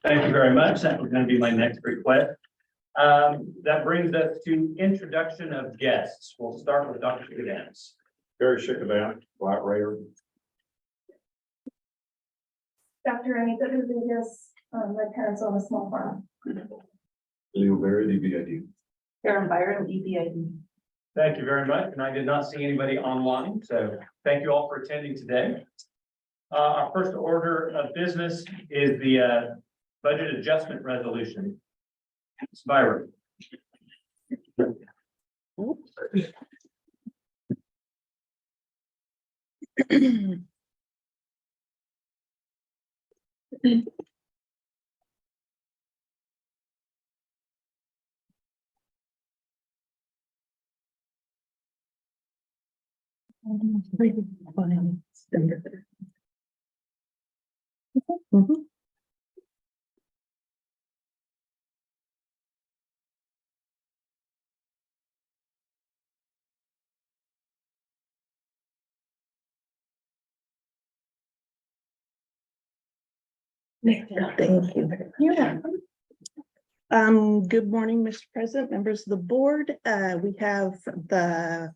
Thank you very much. That was going to be my next request. That brings us to introduction of guests. We'll start with Dr. Cadence. Very sick of that, flat rare. Dr. Anita Rodriguez, my parents own a small farm. Leo Berry, EBID. Karen Byron, EBID. Thank you very much. And I did not see anybody online, so thank you all for attending today. Our first order of business is the budget adjustment resolution. Ms. Byron. Thank you. Good morning, Mr. President, members of the board. We have the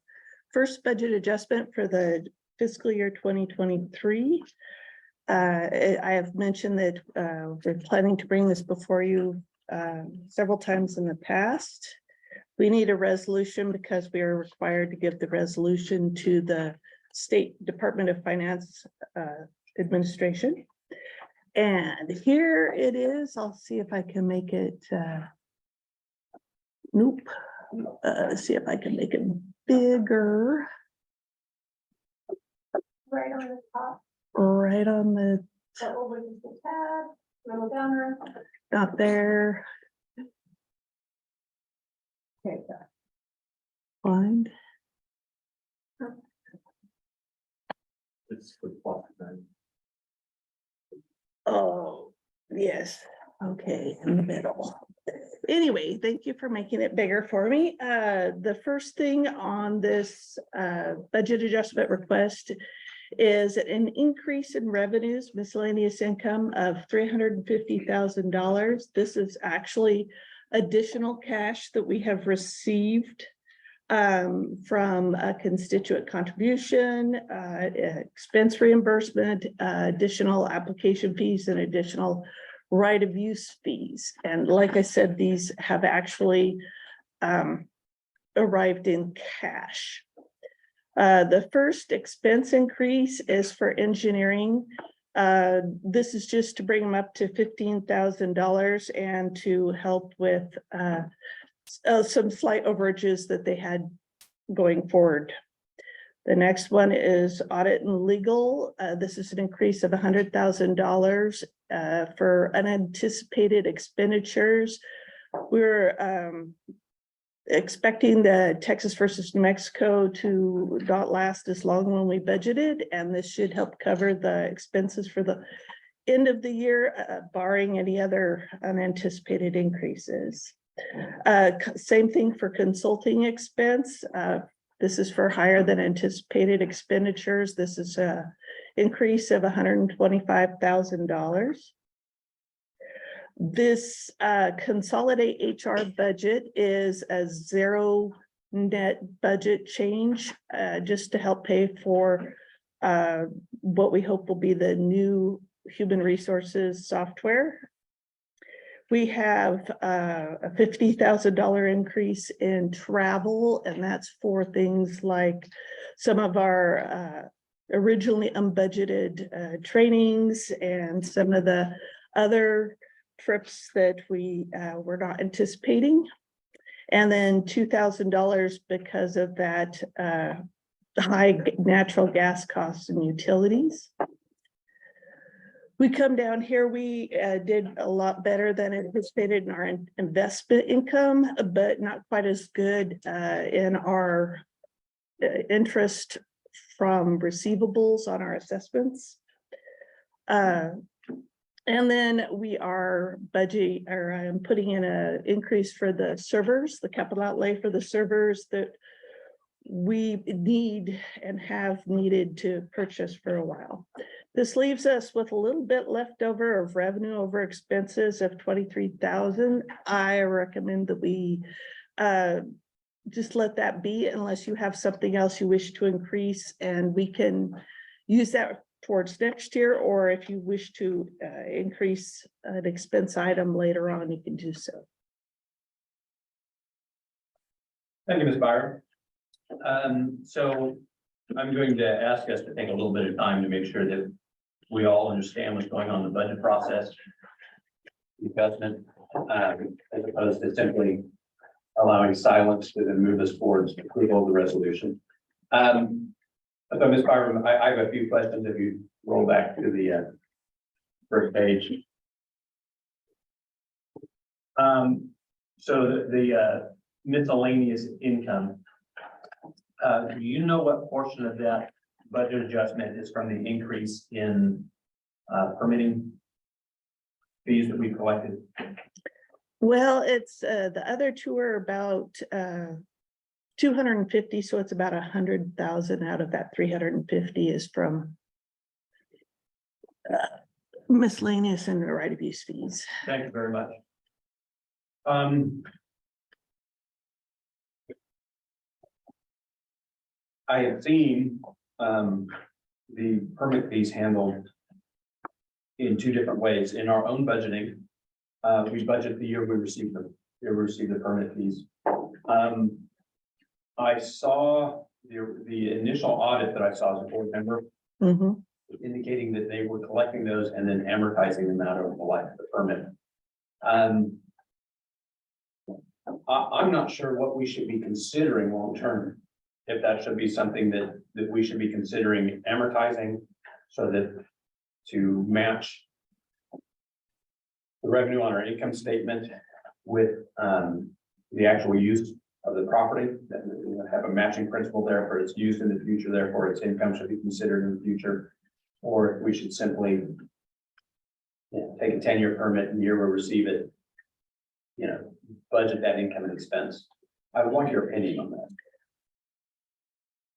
first budget adjustment for the fiscal year 2023. I have mentioned that we're planning to bring this before you several times in the past. We need a resolution because we are required to give the resolution to the State Department of Finance administration. And here it is. I'll see if I can make it. Nope. See if I can make it bigger. Right on the top. Right on the. Over the tab, little downer. Not there. Okay. Find. It's the plot thing. Oh, yes. Okay, in the middle. Anyway, thank you for making it bigger for me. The first thing on this budget adjustment request is an increase in revenues, miscellaneous income of $350,000. This is actually additional cash that we have received from a constituent contribution, expense reimbursement, additional application fees, and additional right of use fees. And like I said, these have actually arrived in cash. The first expense increase is for engineering. This is just to bring them up to $15,000 and to help with some slight overages that they had going forward. The next one is audit and legal. This is an increase of $100,000 for unanticipated expenditures. We're expecting the Texas versus New Mexico to not last as long when we budgeted, and this should help cover the expenses for the end of the year, barring any other unanticipated increases. Same thing for consulting expense. This is for higher than anticipated expenditures. This is an increase of $125,000. This consolidate HR budget is a zero net budget change, just to help pay for what we hope will be the new human resources software. We have a $50,000 increase in travel, and that's for things like some of our originally unbudgeted trainings and some of the other trips that we were not anticipating. And then $2,000 because of that high natural gas costs and utilities. We come down here, we did a lot better than anticipated in our investment income, but not quite as good in our interest from receivables on our assessments. And then we are budgeting, or I'm putting in an increase for the servers, the capital outlay for the servers that we need and have needed to purchase for a while. This leaves us with a little bit left over of revenue over expenses of 23,000. I recommend that we just let that be unless you have something else you wish to increase, and we can use that towards next year, or if you wish to increase an expense item later on, you can do so. Thank you, Ms. Byron. So I'm going to ask us to take a little bit of time to make sure that we all understand what's going on in the budget process. Investment, as opposed to simply allowing silence to then move us towards approval of the resolution. So Ms. Byron, I have a few questions if you roll back to the first page. So the miscellaneous income. Do you know what portion of that budget adjustment is from the increase in permitting fees that we collected? Well, it's the other two are about 250, so it's about 100,000 out of that 350 is from miscellaneous and right of use fees. Thank you very much. I have seen the permit fees handled in two different ways. In our own budgeting, we budget the year we receive them. We receive the permit fees. I saw the initial audit that I saw as a board member Mhm. indicating that they were collecting those and then amortizing them out over the life of the permit. I'm not sure what we should be considering long term. If that should be something that we should be considering amortizing so that to match the revenue on our income statement with the actual use of the property, that we have a matching principle there for its use in the future, therefore its income should be considered in the future. Or if we should simply take a 10-year permit and year we receive it, budget that income and expense. I would like your opinion on that.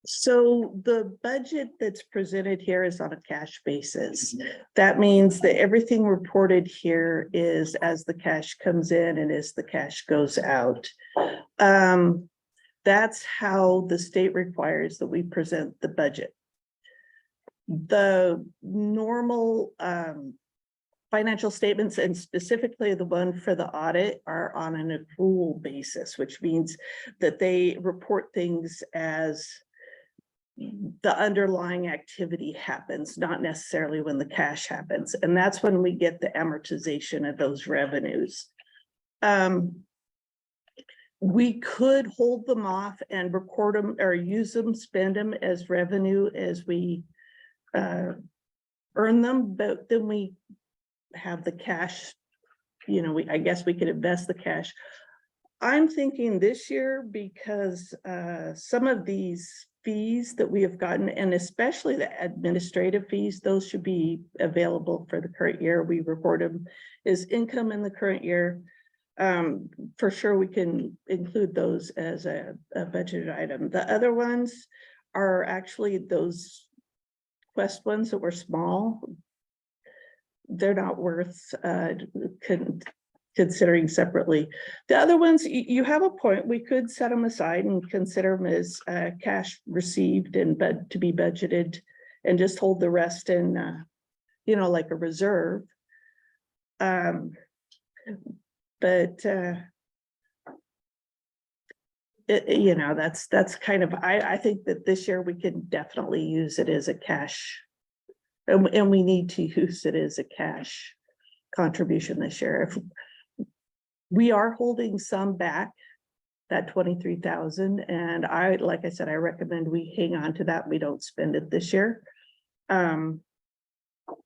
So the budget that's presented here is on a cash basis. That means that everything reported here is as the cash comes in and as the cash goes out. That's how the state requires that we present the budget. The normal financial statements, and specifically the one for the audit, are on an accrual basis, which means that they report things as the underlying activity happens, not necessarily when the cash happens. And that's when we get the amortization of those revenues. We could hold them off and record them or use them, spend them as revenue as we earn them, but then we have the cash, I guess we could invest the cash. I'm thinking this year, because some of these fees that we have gotten, and especially the administrative fees, those should be available for the current year. We report them as income in the current year. For sure, we can include those as a budget item. The other ones are actually those Quest ones that were small. They're not worth considering separately. The other ones, you have a point, we could set them aside and consider them as cash received and to be budgeted, and just hold the rest in, like a reserve. That's kind of, I think that this year we can definitely use it as a cash, and we need to use it as a cash contribution this year. If we are holding some back, that 23,000, and like I said, I recommend we hang on to that. We don't spend it this year.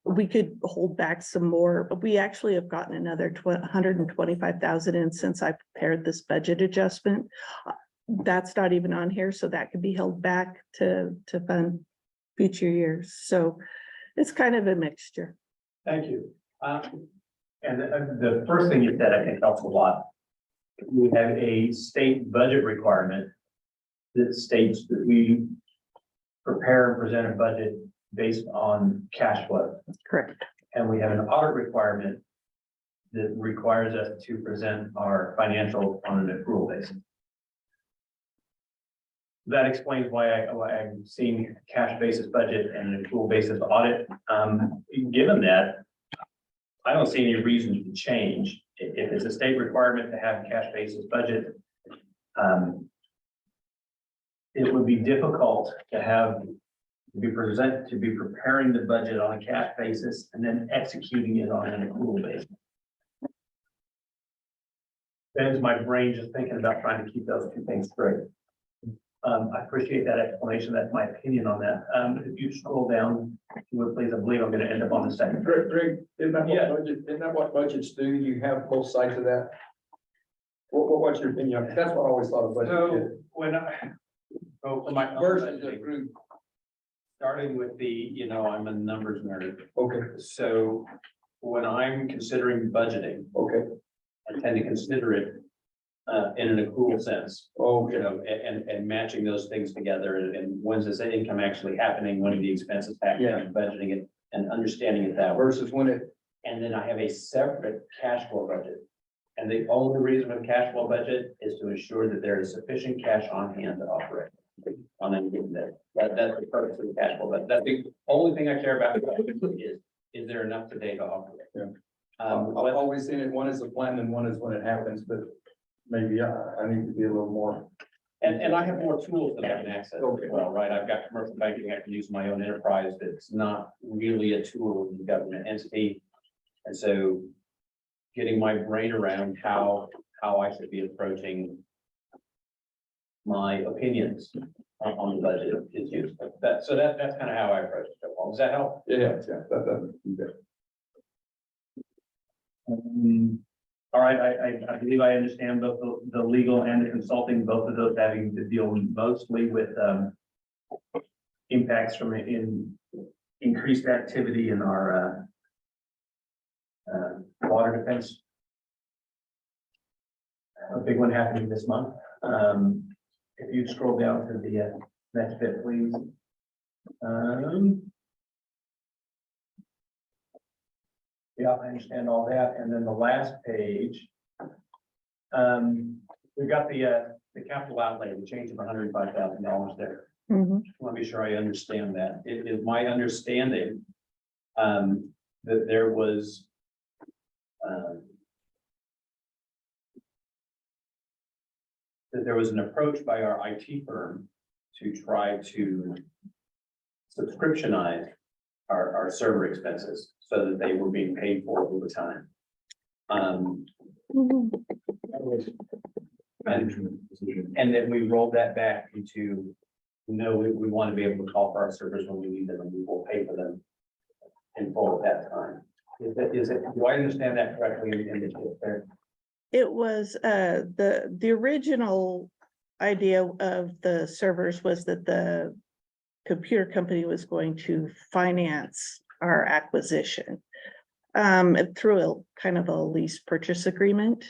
We could hold back some more, but we actually have gotten another 125,000 in since I prepared this budget adjustment. That's not even on here, so that could be held back to fund future years. So it's kind of a mixture. Thank you. And the first thing you said, I think, helps a lot. We have a state budget requirement that states that we prepare and present a budget based on cash flow. Correct. And we have an audit requirement that requires us to present our financial on an accrual basis. That explains why I'm seeing cash basis budget and an accrual basis audit. Given that, I don't see any reason to change. If it's a state requirement to have a cash basis budget, it would be difficult to be preparing the budget on a cash basis and then executing it on an accrual basis. That is my brain just thinking about trying to keep those two things straight. I appreciate that explanation. That's my opinion on that. If you scroll down, if you would please, I believe I'm going to end up on the second. Greg, isn't that Yeah. isn't that what budgets do? You have both sides of that? What's your opinion? That's what I always thought of budget. So when for my Versus approved. starting with I'm a numbers nerd. Okay, So when I'm considering budgeting, okay. I tend to consider it in an accrual sense, Oh, and matching those things together and when's this income actually happening, when are the expenses happening, budgeting it and understanding it that way. versus when it, And then I have a separate cash flow budget. And the only reason for the cash flow budget is to ensure that there is sufficient cash on hand to operate on any given day. That's the purpose of the cash flow, but that's the only thing I care about is there enough today to operate? Yeah. Um, I've always seen it, one is a plan and one is when it happens, but maybe I need to be a little more. and I have more tools that I can access as Okay. well, right? I've got commercial banking, I can use my own enterprise that's not really a tool of the government entity. And so getting my brain around how I should be approaching my opinions on the budget is useful. That's kind of how I approach it. Does that help? Yeah, that. All right, I believe I understand both the legal and the consulting, both of those having to deal mostly with impacts from increased activity in our water defense. A big one happening this month. If you scroll down to the next bit, please. Yeah, I understand all that. And then the last page. We've got the capital outlay, the change of $105,000 there. Mhm. Want to be sure I understand that. It is my understanding that there was an approach by our IT firm to try to subscriptionize our server expenses so that they were being paid for over time. Mhm. And then we rolled that back into, we want to be able to call for our servers when we need them and we will pay for them in full at that time. Do I understand that correctly? It was, the original idea of the servers was that the computer company was going to finance our acquisition through a kind of a lease purchase agreement.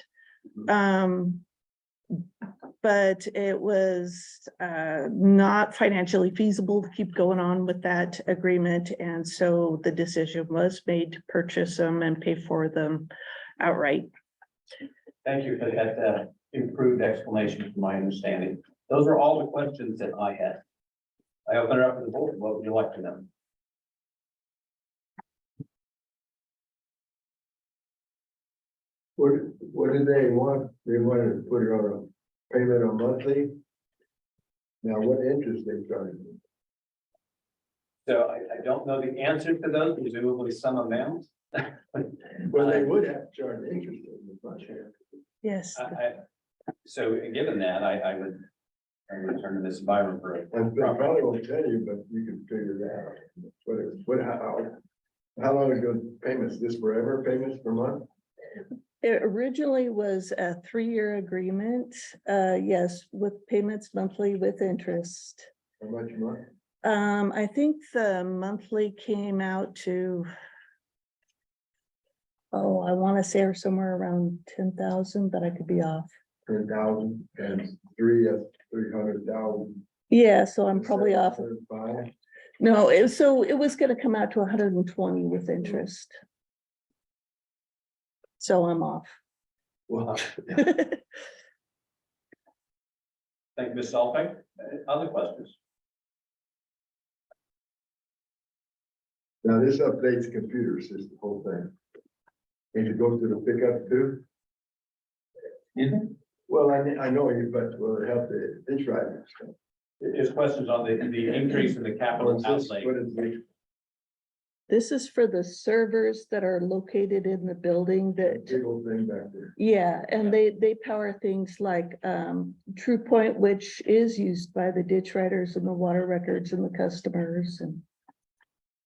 But it was not financially feasible to keep going on with that agreement. And so the decision was made to purchase them and pay for them outright. Thank you for that improved explanation from my understanding. Those are all the questions that I had. I open it up to the board. What would you like to know? What do they want? They want to put it on a payment on monthly? Now, what interest they charge? So I don't know the answer to those, presumably some amount. Well, they would have to charge interest in the budget. Yes. So given that, I would turn to Ms. Byron for it. I probably won't tell you, but you can figure it out. How long ago payments? This forever payments per month? It originally was a 3-year agreement. Yes, with payments monthly with interest. How much a month? I think the monthly came out to, I want to say somewhere around 10,000, but I could be off. 10,000 and 300,000. Yeah, so I'm probably off. 5. No, it was gonna come out to 120 with interest. So I'm off. Well, Thank you, Ms. Solvay. Other questions? now this updates computers, is the whole thing. And it goes to the pickup too? Well, I know you, but will it help the ditch riders? His questions on the increase in the capital outlay. What is the This is for the servers that are located in the building that, big old thing back there? yeah, and they power things like True Point, which is used by the ditch riders and the water records and the customers and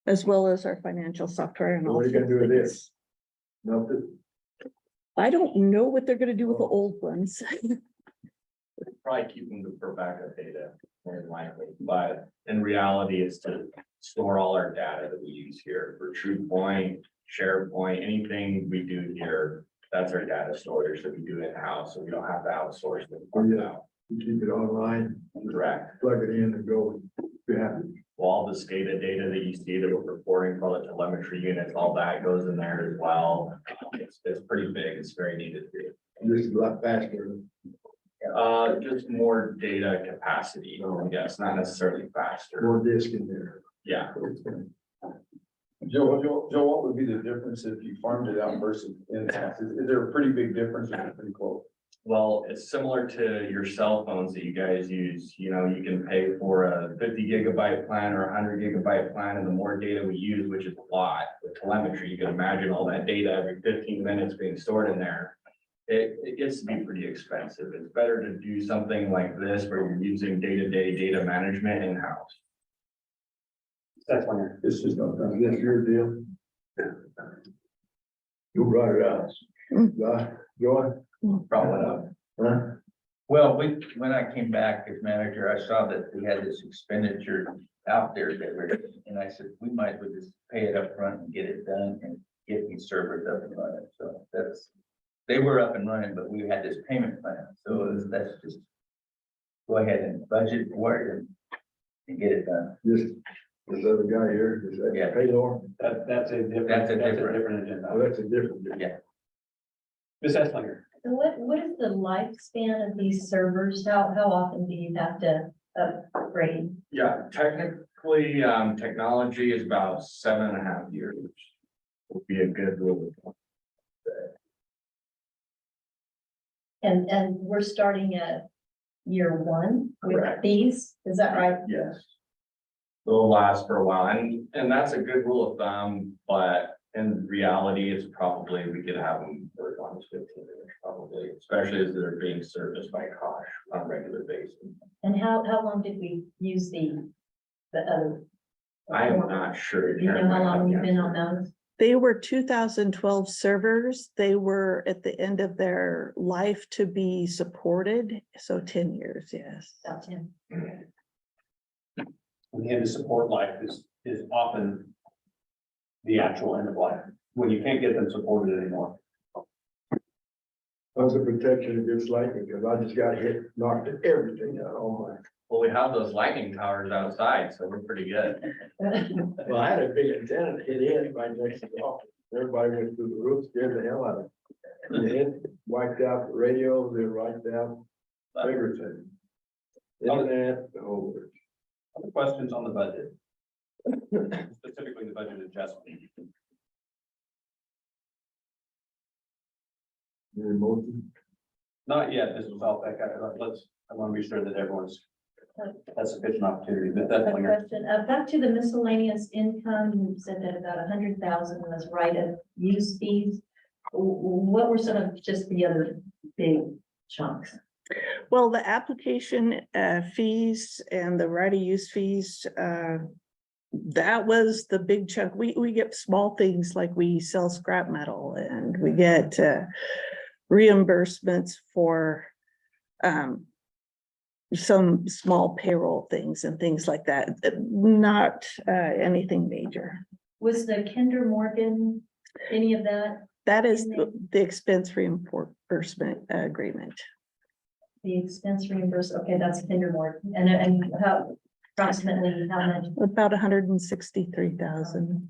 as well as our financial software and all. What are you gonna do with things. this? Nothing? I don't know what they're gonna do with the old ones. Probably keep them for backup data more than likely, but in reality, it's to store all our data that we use here for TruePoint, SharePoint, anything we do here. That's our data storage that we do in-house, so we don't have to outsource them. Oh, yeah. You keep it online, Correct. plug it in and go, be happy. Well, all the SCADA data that you see that we're reporting for the telemetry units, all that goes in there as well. It's pretty big. It's very needed. This is a lot faster. Just more data capacity, I guess, not necessarily faster. More disk in there. Yeah. Joe, what would be the difference if you farmed it out versus in-house? Is there a pretty big difference or is it pretty close? Well, it's similar to your cell phones that you guys use, you know, you can pay for a 50 gigabyte plan or a 100 gigabyte plan, and the more data we use, which is a lot, with telemetry, you can imagine all that data every 15 minutes being stored in there. It gets to be pretty expensive. It's better to do something like this where you're using day-to-day data management in-house. That's one. It's just not. Is this your deal? You brought it up. Joy? Probably not. Huh? Well, when I came back as manager, I saw that we had this expenditure out there that we're, and I said, we might as well just pay it up front and get it done and get these servers up and running. So they were up and running, but we had this payment plan. So that's just go ahead and budget for it and get it done. This other guy here, is that Yeah. Paylor? That's a different. That's a different Oh, agenda. that's a different. deal. Yeah. Ms. Eslinger. So what is the lifespan of these servers? How often do you have to upgrade? Yeah, technically, technology is about 7.5 years. Would be a good rule of thumb. And we're starting at year one with Correct. these, is that right? Yes. It'll last for a while, and that's a good rule of thumb, but in reality, it's probably, we could have them for as long as 15 years, probably, especially as they're being serviced by Kosh on a regular basis. And how long did we use the other? I am not sure. Do you know how long you've been on those? They were 2012 servers. They were at the end of their life to be supported. So 10 years, yes. About 10. The end of support life is often the actual end of life, when you can't get them supported anymore. How's the protection against lightning? Because I just got hit, knocked everything out, all my. Well, we have those lightning towers outside, so we're pretty good. Well, I had a big antenna hit in right next to the office. Everybody went through the roof, scared the hell out of it. It wiped out the radio, they wiped out everything. Internet, the whole works. Other questions on the budget? Specifically the budget adjustment. Any motion? Not yet, this was all back, I want to be sure that everyone's has sufficient opportunity, but that's A when question, back to the miscellaneous income, you said that about 100,000 was right of use fees. What were some of just the other big chunks? Well, the application fees and the right of use fees, that was the big chunk. We get small things like we sell scrap metal and we get reimbursements for some small payroll things and things like that, not anything major. Was the Kinder Morgan, any of that, That is the expense reimbursement agreement. the expense reimbursed? Okay, that's Kinder Morgan. And how, approximately how much? About 163,000.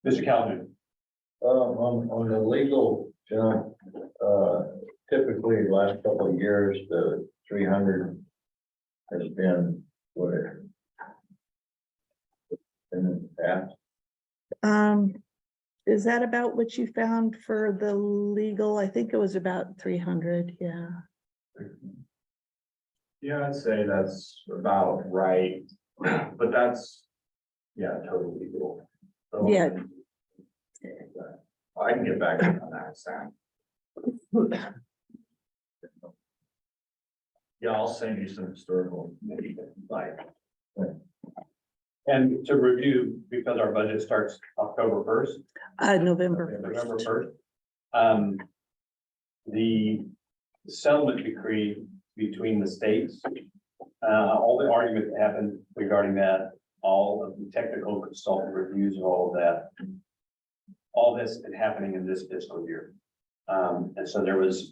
Mr. Calhoun. On the legal jump, typically the last couple of years, the 300 has been what it. In the past. Is that about what you found for the legal? I think it was about 300, yeah. Yeah, I'd say that's about right, but that's, yeah, totally cool. So, Yeah. I can get back on that, Sam. Yeah, I'll send you some historical, maybe, like, And to review, because our budget starts October first, November November 1st. first. The settlement decree between the states, all the argument that happened regarding that, all of the technical consultant reviews of all of that. All this is happening in this fiscal year. And so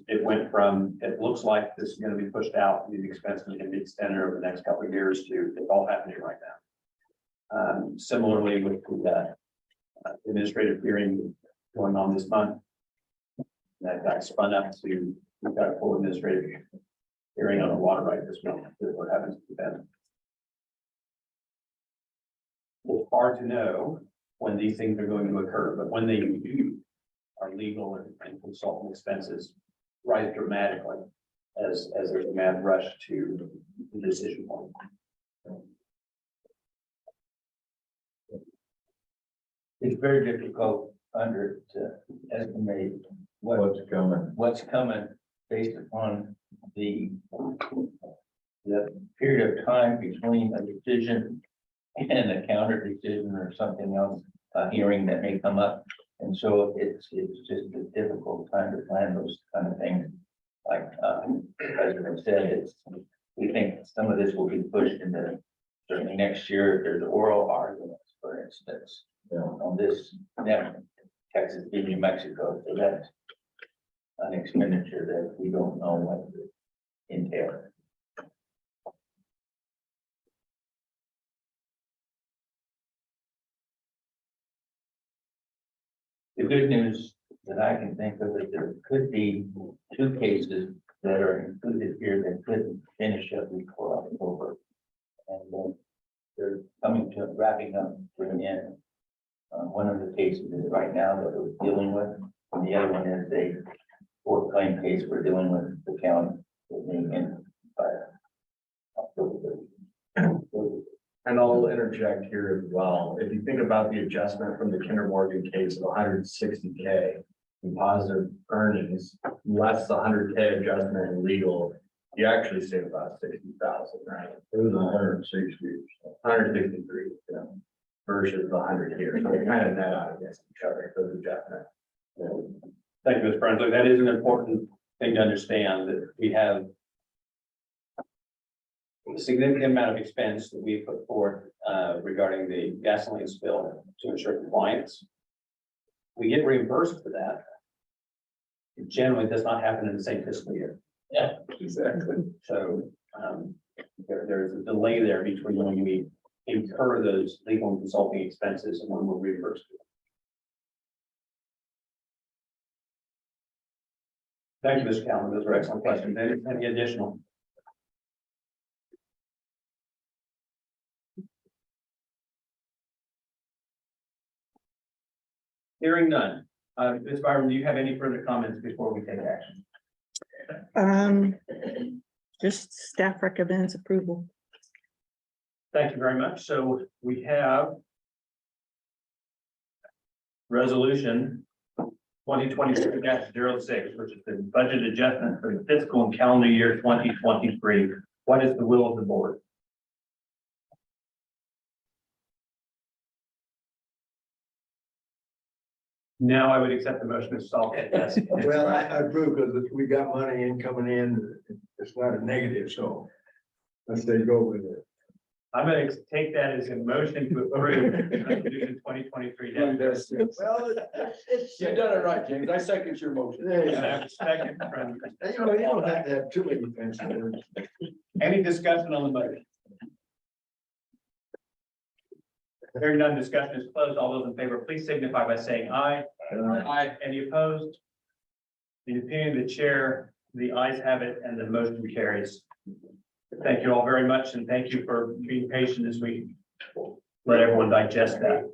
it went from, it looks like this is gonna be pushed out, these expenses can be extended over the next couple of years to, it's all happening right now. Similarly with the administrative hearing going on this month. That got spun up to, we've got a full administrative hearing on the water right this month, what happens to them. It's hard to know when these things are going to occur, but when they do, our legal and consultant expenses rise dramatically as there's a mad rush to the decision point. It's very difficult under to estimate What's coming? what's coming based upon the period of time between a decision and a counter decision or something else, a hearing that may come up. And so it's just a difficult time to plan those kind of things. Like, the president said, we think some of this will be pushed into certainly next year. There's oral arguments, for instance, on this net Texas v. New Mexico. So that's an expenditure that we don't know what it entails. The good news that I can think of is there could be 2 cases that are included here that could finish up before October. And then they're coming to wrapping up to an end. One of the cases is right now that we're dealing with, and the other one is a court claim case we're dealing with the county. That may end by October 30th. and I'll interject here as well. If you think about the adjustment from the Kinder Morgan case of 160K in positive earnings, less the 100K adjustment in legal, you actually save about 60,000, right? It was 160. 163, yeah, versus the 100 here. So they kind of net out against each other, those adjustments. Thank you, Ms. Brunswick. That is an important thing to understand, that we have a significant amount of expense that we put forth regarding the gasoline spill to ensure compliance. We get reimbursed for that. It generally does not happen in the same fiscal year. Yeah, exactly. So there's a delay there between when we incur those legal and consulting expenses and when we're reimbursed. Thank you, Mr. Callen. Those were excellent questions. Any additional? Hearing none. Ms. Byron, do you have any further comments before we take action? Just staff recommends approval. Thank you very much. So we have resolution 2023-06, which is the budget adjustment for the fiscal and calendar year 2023. What is the will of the board? Now I would accept the motion to solve it. Yes. Well, I approve because we got money in coming in. It's not a negative, so let's say go with it. I'm going to take that as a motion to approve resolution 2023-06. made that sense. Well, you done it right, James. I second your motion. Second from- You don't have to have too many fancy words. Any discussion on the budget? Hearing none, discussion is closed. All those in favor, please signify by saying aye. Aye. Any opposed? In the opinion of the chair, the ayes have it and the motion carries. Thank you all very much and thank you for being patient as we let everyone digest that.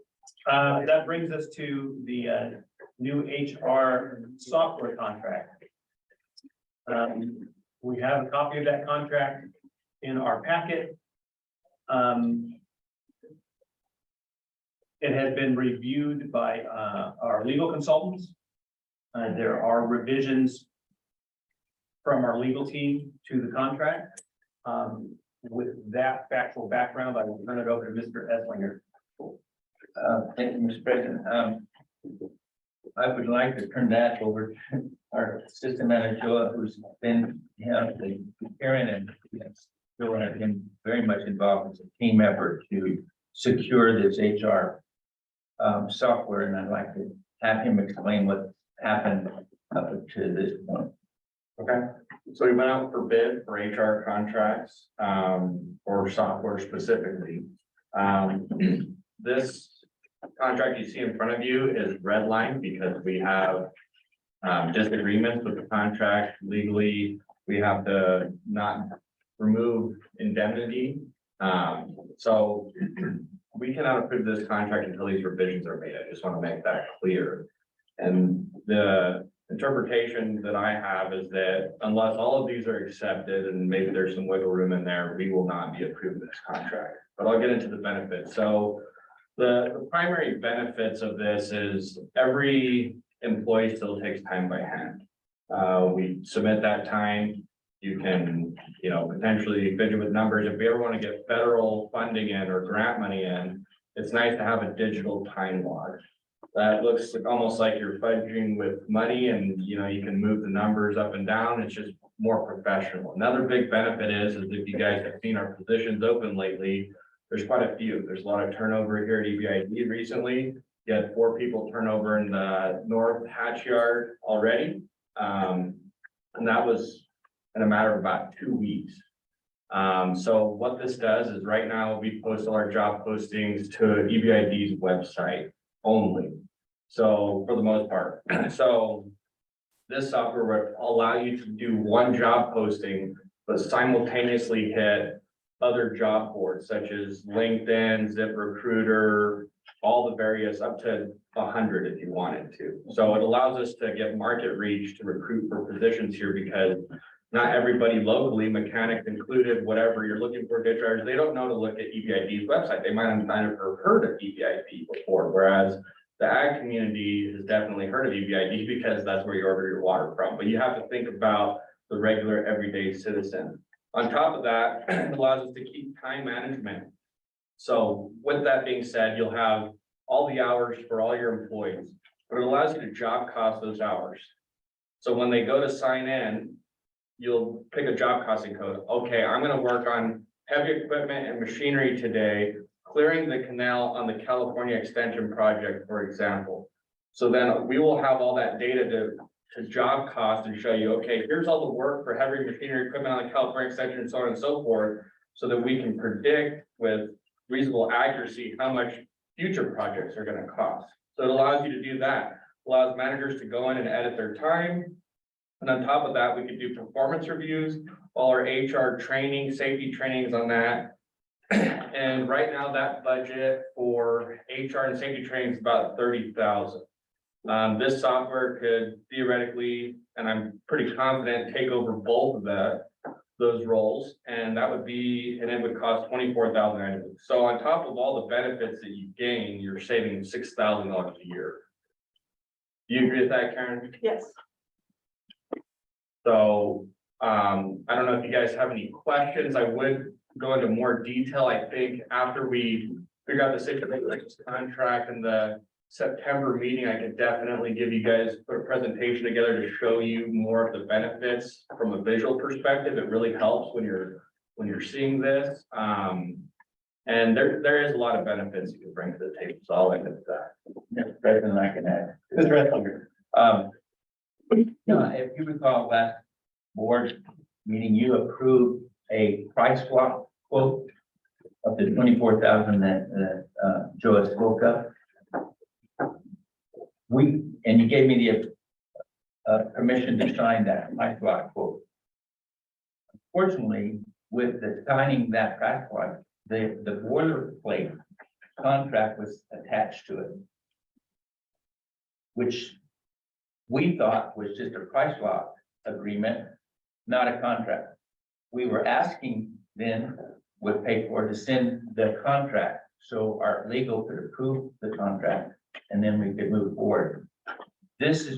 That brings us to the new HR software contract. We have a copy of that contract in our packet. It has been reviewed by our legal consultants. There are revisions from our legal team to the contract. With that factual background, I will turn it over to Mr. Eslinger. Thank you, Mr. President. I would like to turn that over to our assistant manager, who's been, the preparing and still have been very much involved as a team effort to secure this HR software, and I'd like to have him explain what happened up to this point. Okay, so we went out for bid for HR contracts, or software specifically. This contract you see in front of you is red line because we have disagreements with the contract legally. We have to not remove indemnity. So we cannot approve this contract until these revisions are made. I just want to make that clear. And the interpretation that I have is that unless all of these are accepted and maybe there's some wiggle room in there, we will not be approving this contract. But I'll get into the benefits. So the primary benefits of this is every employee still takes time by hand. We submit that time. You can, potentially fidget with numbers. If we ever want to get federal funding in or grant money in, it's nice to have a digital time log. That looks almost like you're fudging with money and, you can move the numbers up and down. It's just more professional. Another big benefit is if you guys have seen our positions open lately, there's quite a few. There's a lot of turnover here at EBID recently. You had 4 people turnover in the North Hatch Yard already. And that was in a matter of about 2 weeks. So what this does is right now we post all our job postings to EBID's website only. So for the most part, so this software would allow you to do one job posting, but simultaneously hit other job boards such as LinkedIn, ZipRecruiter, all the various up to 100 if you wanted to. So it allows us to get market reach to recruit for positions here because not everybody locally, mechanics included, whatever you're looking for, HRs, they don't know to look at EBID's website. They might not have heard of EBID before, whereas the ag community has definitely heard of EBID because that's where you order your water from. But you have to think about the regular everyday citizen. On top of that, it allows us to keep time management. So with that being said, you'll have all the hours for all your employees, but it allows you to job cost those hours. So when they go to sign in, you'll pick a job costing code. Okay, I'm going to work on heavy equipment and machinery today, clearing the canal on the California Extension project, for example. So then we will have all that data to job cost and show you, okay, here's all the work for heavy machinery equipment on the California Extension and so on and so forth, so that we can predict with reasonable accuracy how much future projects are going to cost. So it allows you to do that. Allows managers to go in and edit their time. And on top of that, we can do performance reviews, all our HR training, safety trainings on that. And right now that budget for HR and safety training is about 30,000. This software could theoretically, and I'm pretty confident, take over both of those roles, and that would be, and it would cost 24,000 annually. So on top of all the benefits that you gain, you're saving $6,000 a year. Do you agree with that, Karen? Yes. So, I don't know if you guys have any questions. I would go into more detail, I think, after we figure out the situation contract in the September meeting. I could definitely give you guys, put a presentation together to show you more of the benefits from a visual perspective. It really helps when you're seeing this. And there is a lot of benefits you can bring to the table. So I'll end it at that. Mr. President, I can add. Mr. Ettinger. If you recall last board meeting, you approved a price swap quote of the 24,000 that Joe spoke of. And you gave me the permission to sign that price swap quote. Unfortunately, with the signing that price swap, the boilerplate contract was attached to it, which we thought was just a price swap agreement, not a contract. We were asking then, would pay for to send the contract, so our legal could approve the contract, and then we could move forward. This,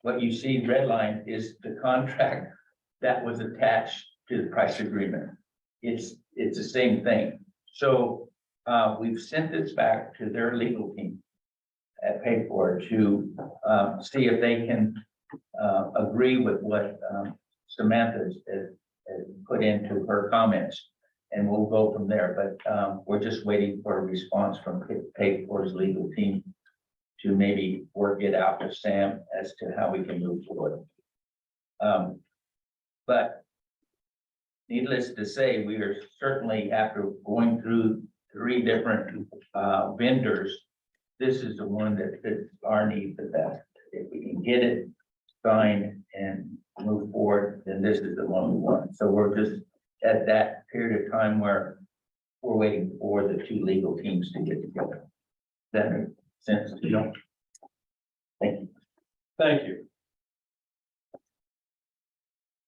what you see redlined is the contract that was attached to the price agreement. It's the same thing. So, we've sent this back to their legal team at Paycor to see if they can agree with what Samantha has put into her comments, and we'll go from there. But we're just waiting for a response from Paycor's legal team to maybe work it out with Sam as to how we can move forward. But needless to say, we are certainly, after going through 3 different vendors, this is the one that fits our needs the best. If we can get it signed and move forward, then this is the one we want. So we're just at that period of time where we're waiting for the 2 legal teams to get together. Does that make sense to you? Thank you. Thank you.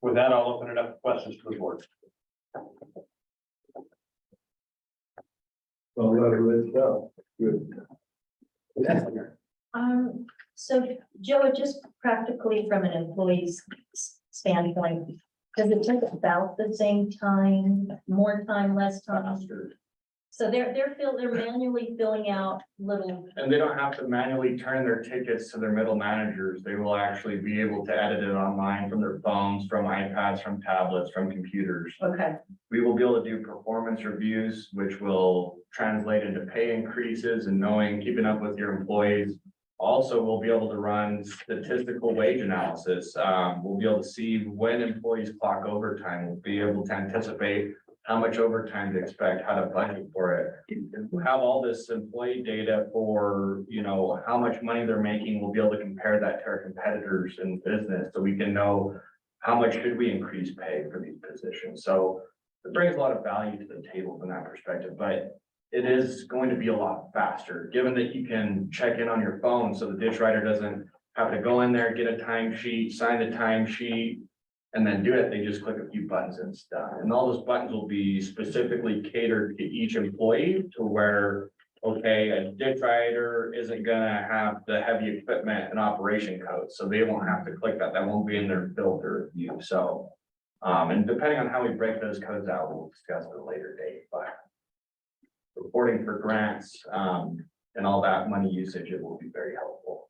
With that, I'll open it up to questions to the board. Well, let's go. Good. So Joe, just practically from an employee's standpoint, does it take about the same time, more time, less time? So they're manually filling out little, And they don't have to manually turn their tickets to their middle managers. They will actually be able to edit it online from their phones, from iPads, from tablets, from computers. okay, We will be able to do performance reviews, which will translate into pay increases and keeping up with your employees. Also, we'll be able to run statistical wage analysis. We'll be able to see when employees clock overtime. We'll be able to anticipate how much overtime to expect, how to budget for it. We'll have all this employee data for, how much money they're making. We'll be able to compare that to our competitors in business, so we can know how much should we increase pay for these positions. So it brings a lot of value to the table from that perspective, but it is going to be a lot faster, given that you can check in on your phone, so the dish writer doesn't have to go in there, get a timesheet, sign the timesheet, and then do it. They just click a few buttons and it's done. And all those buttons will be specifically catered to each employee, to where, okay, a dish writer isn't gonna have the heavy equipment and operation code, so they won't have to click that. That won't be in their filter view. So, and depending on how we break those codes out, we'll discuss at a later date, but reporting for grants, and all that money usage, it will be very helpful.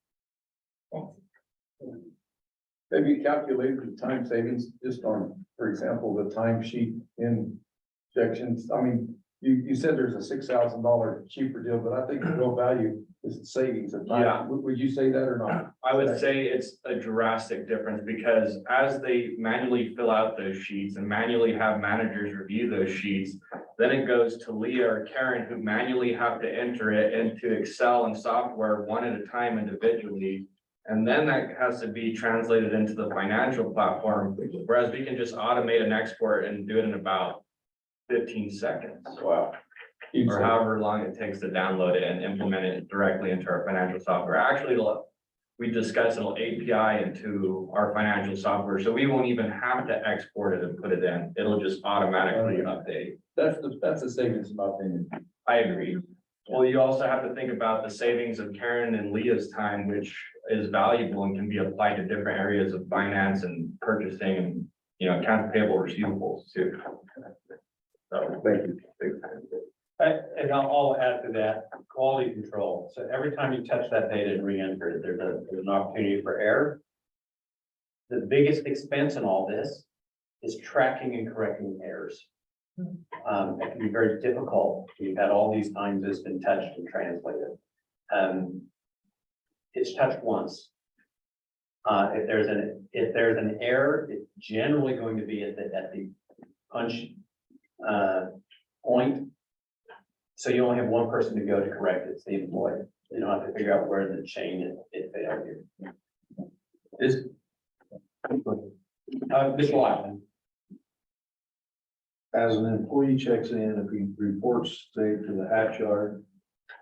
Have you calculated the time savings just on, for example, the timesheet injections? I mean, you said there's a $6,000 cheaper deal, but I think the real value is the savings of time. Yeah. Would you say that or not? I would say it's a drastic difference, because as they manually fill out those sheets and manually have managers review those sheets, then it goes to Leah or Karen, who manually have to enter it into Excel and software one at a time individually. And then that has to be translated into the financial platform, whereas we can just automate an export and do it in about 15 seconds. Wow. Or however long it takes to download it and implement it directly into our financial software. Actually, we discussed it'll API into our financial software, so we won't even have to export it and put it in. It'll just automatically update. That's the savings in my opinion. I agree. Well, you also have to think about the savings of Karen and Leah's time, which is valuable and can be applied to different areas of finance and purchasing and, accounts payable, receivables too. So, Thank you. And I'll add to that, quality control. So every time you touch that data and re-enter it, there's an opportunity for error. The biggest expense in all this is tracking and correcting errors. It can be very difficult. You've had all these times it's been touched and translated. it's touched once. If there's an error, it's generally going to be at the punch point. So you only have one person to go to correct it, it's the employee. You don't have to figure out where in the chain it failed here. Is Mr. Lyman. As an employee checks in, if he reports, say, to the hatch yard,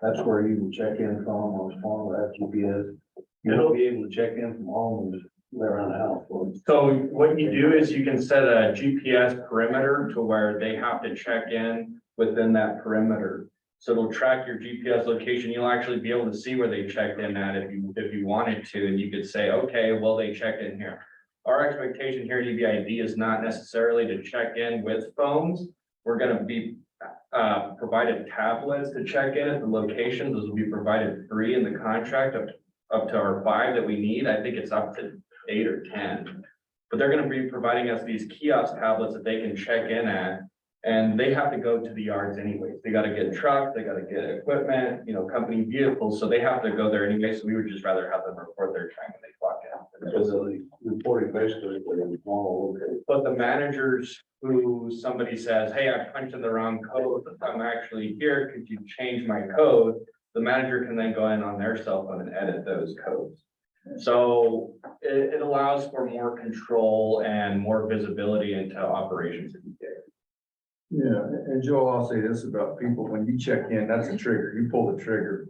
that's where he will check in from on his phone or that GPS. You don't be able to check in from home and just lay around the house. So what you do is you can set a GPS perimeter to where they have to check in within that perimeter. So it'll track your GPS location. You'll actually be able to see where they checked in at if you wanted to, and you could say, okay, well, they checked in here. Our expectation here at EBID is not necessarily to check in with phones. We're gonna be provided tablets to check in at the locations. Those will be provided free in the contract up to our 5 that we need. I think it's up to 8 or 10. But they're gonna be providing us these kiosk tablets that they can check in at. And they have to go to the yards anyways. They gotta get trucks, they gotta get equipment, company vehicles, so they have to go there anyway. So we would just rather have them report their time when they clock out. Because the reporting basically, But the managers who somebody says, hey, I punched in the wrong code, I'm actually here, could you change my code? The manager can then go in on their cell phone and edit those codes. So it allows for more control and more visibility into operations. Yeah, and Joel, I'll say this about people, when you check in, that's a trigger, you pull the trigger.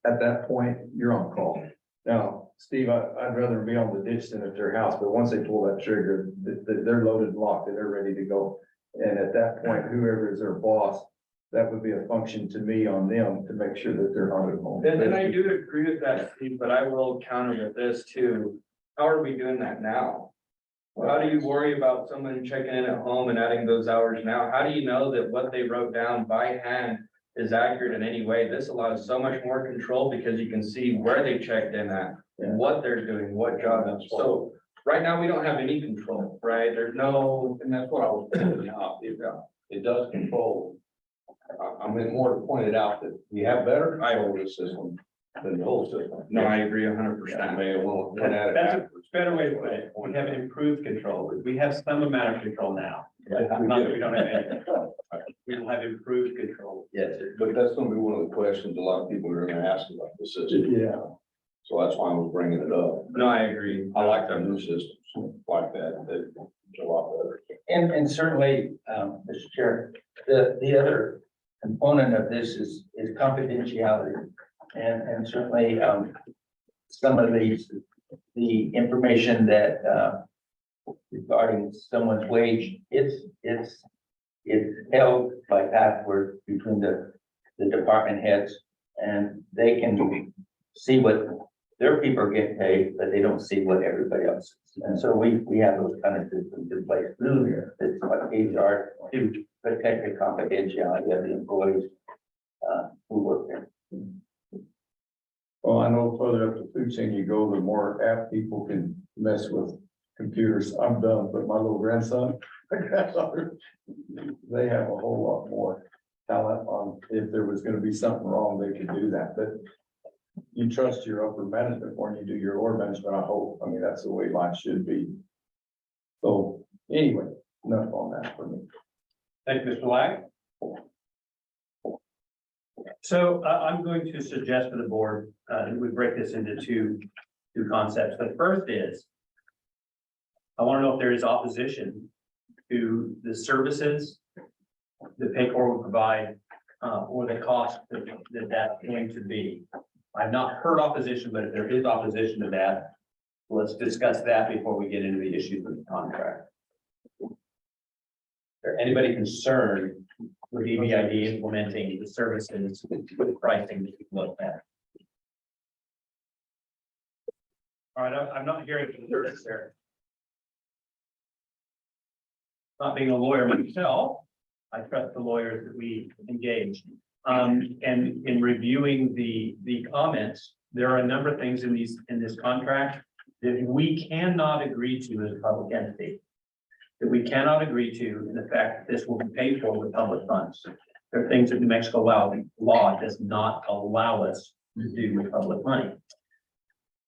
At that point, you're on call. Now, Steve, I'd rather be on the ditch than at their house, but once they pull that trigger, they're loaded and locked and they're ready to go. And at that point, whoever is their boss, that would be a function to me on them to make sure that they're not at home. And I do agree with that, Steve, but I will counter with this too. How are we doing that now? How do you worry about someone checking in at home and adding those hours now? How do you know that what they wrote down by hand is accurate in any way? This allows so much more control because you can see where they checked in at, what they're doing, what job. So right now, we don't have any control, right? There's no, and that's what I was pointing out. It does control. I mean, more to point it out that we have better control of the system than the old system. no, I agree 100%. That's a better way to put it. We have improved control. We have some amount of control now. Not that we don't have any. We will have improved control. Yes, but that's gonna be one of the questions a lot of people are gonna ask about the system. Yeah. So that's why I was bringing it up. No, I agree. I like our new systems like that, it's a lot better. And certainly, Mr. Chair, the other component of this is confidentiality. And certainly, some of the information that, regarding someone's wage, it's held by password between the department heads, and they can see what their people are getting paid, but they don't see what everybody else is. And so we have those kind of systems in place. It's like HR to protect the confidentiality of the employees who work there. Well, I know further up the food chain you go, the more apt people can mess with computers. I'm done, but my little grandson, they have a whole lot more talent on, if there was gonna be something wrong, they could do that, but you trust your upper management when you do your lower management, I hope. I mean, that's the way life should be. So anyway, enough on that for me. Thank you, Mr. Lack. So I'm going to suggest for the board, that we break this into two concepts. The first is, I want to know if there is opposition to the services that Paycor would provide, or the cost that's going to be. I've not heard opposition, but if there is opposition to that, let's discuss that before we get into the issues of the contract. Is there anybody concerned with EBID implementing the services with pricing that we looked at? All right, I'm not hearing concerns there. Not being a lawyer myself, I trust the lawyers that we engage. And in reviewing the comments, there are a number of things in this contract that we cannot agree to as a public entity. That we cannot agree to in the fact that this will be paid for with public funds. There are things that New Mexico law does not allow us to do with public money.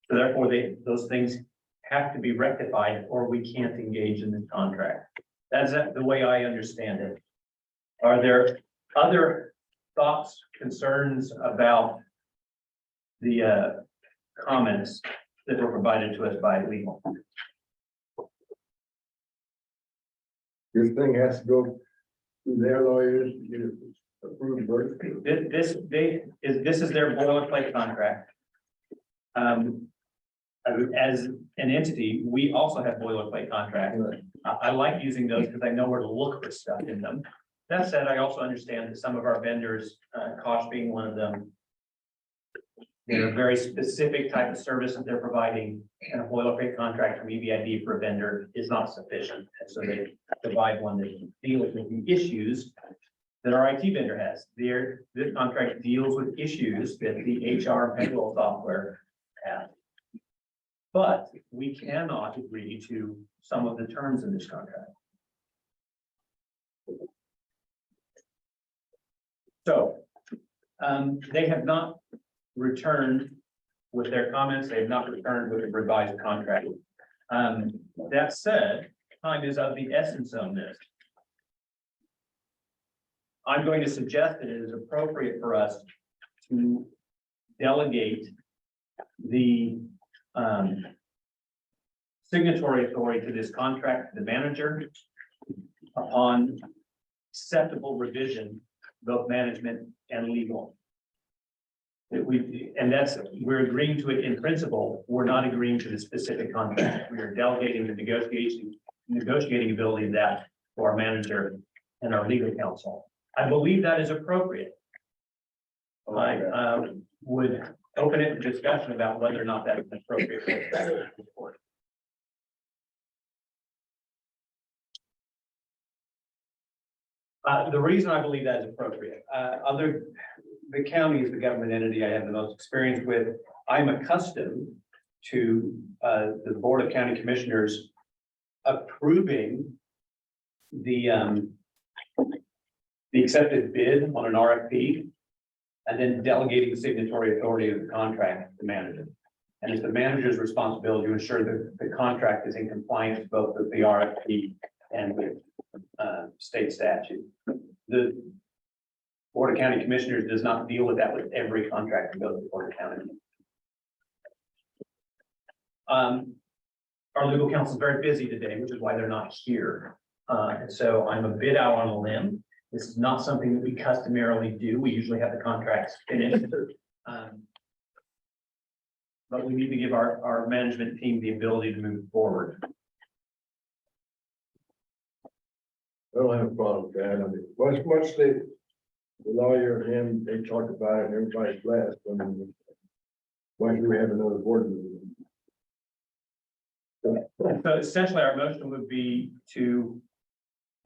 So therefore, those things have to be rectified or we can't engage in this contract. That's the way I understand it. Are there other thoughts, concerns about the comments that were provided to us by legal? This thing has to go through their lawyers to get it approved first. This is their boilerplate contract. As an entity, we also have boilerplate contracts. I like using those because I know where to look for stuff in them. That said, I also understand that some of our vendors, Kosh being one of them, they're a very specific type of service that they're providing, and a boilerplate contract from EBID for a vendor is not sufficient. And so they provide one that deals with the issues that our IT vendor has. This contract deals with issues that the HR payroll software has. But we cannot agree to some of the terms in this contract. So, they have not returned with their comments. They have not returned with a revised contract. That said, time is of the essence on this. I'm going to suggest that it is appropriate for us to delegate the signatory authority to this contract to the manager upon acceptable revision, both management and legal. We're agreeing to it in principle. We're not agreeing to the specific contract. We are delegating the negotiating ability of that to our manager and our legal counsel. I believe that is appropriate. I would open it to discussion about whether or not that is appropriate. The reason I believe that is appropriate, the county is the government entity I have the most experience with. I'm accustomed to the Board of County Commissioners approving the accepted bid on an RFP and then delegating the signatory authority of the contract to the manager. And it's the manager's responsibility to ensure that the contract is in compliance both with the RFP and with state statute. The Board of County Commissioners does not deal with that with every contract that goes to the Board of County. Our legal counsel is very busy today, which is why they're not here. And so I'm a bit out on a limb. This is not something that we customarily do. We usually have the contracts finished. But we need to give our management team the ability to move forward. I don't have a problem with that. I mean, once the lawyer and him, they talk about it and everybody's blessed, I mean, why do we have another board meeting? So essentially, our motion would be to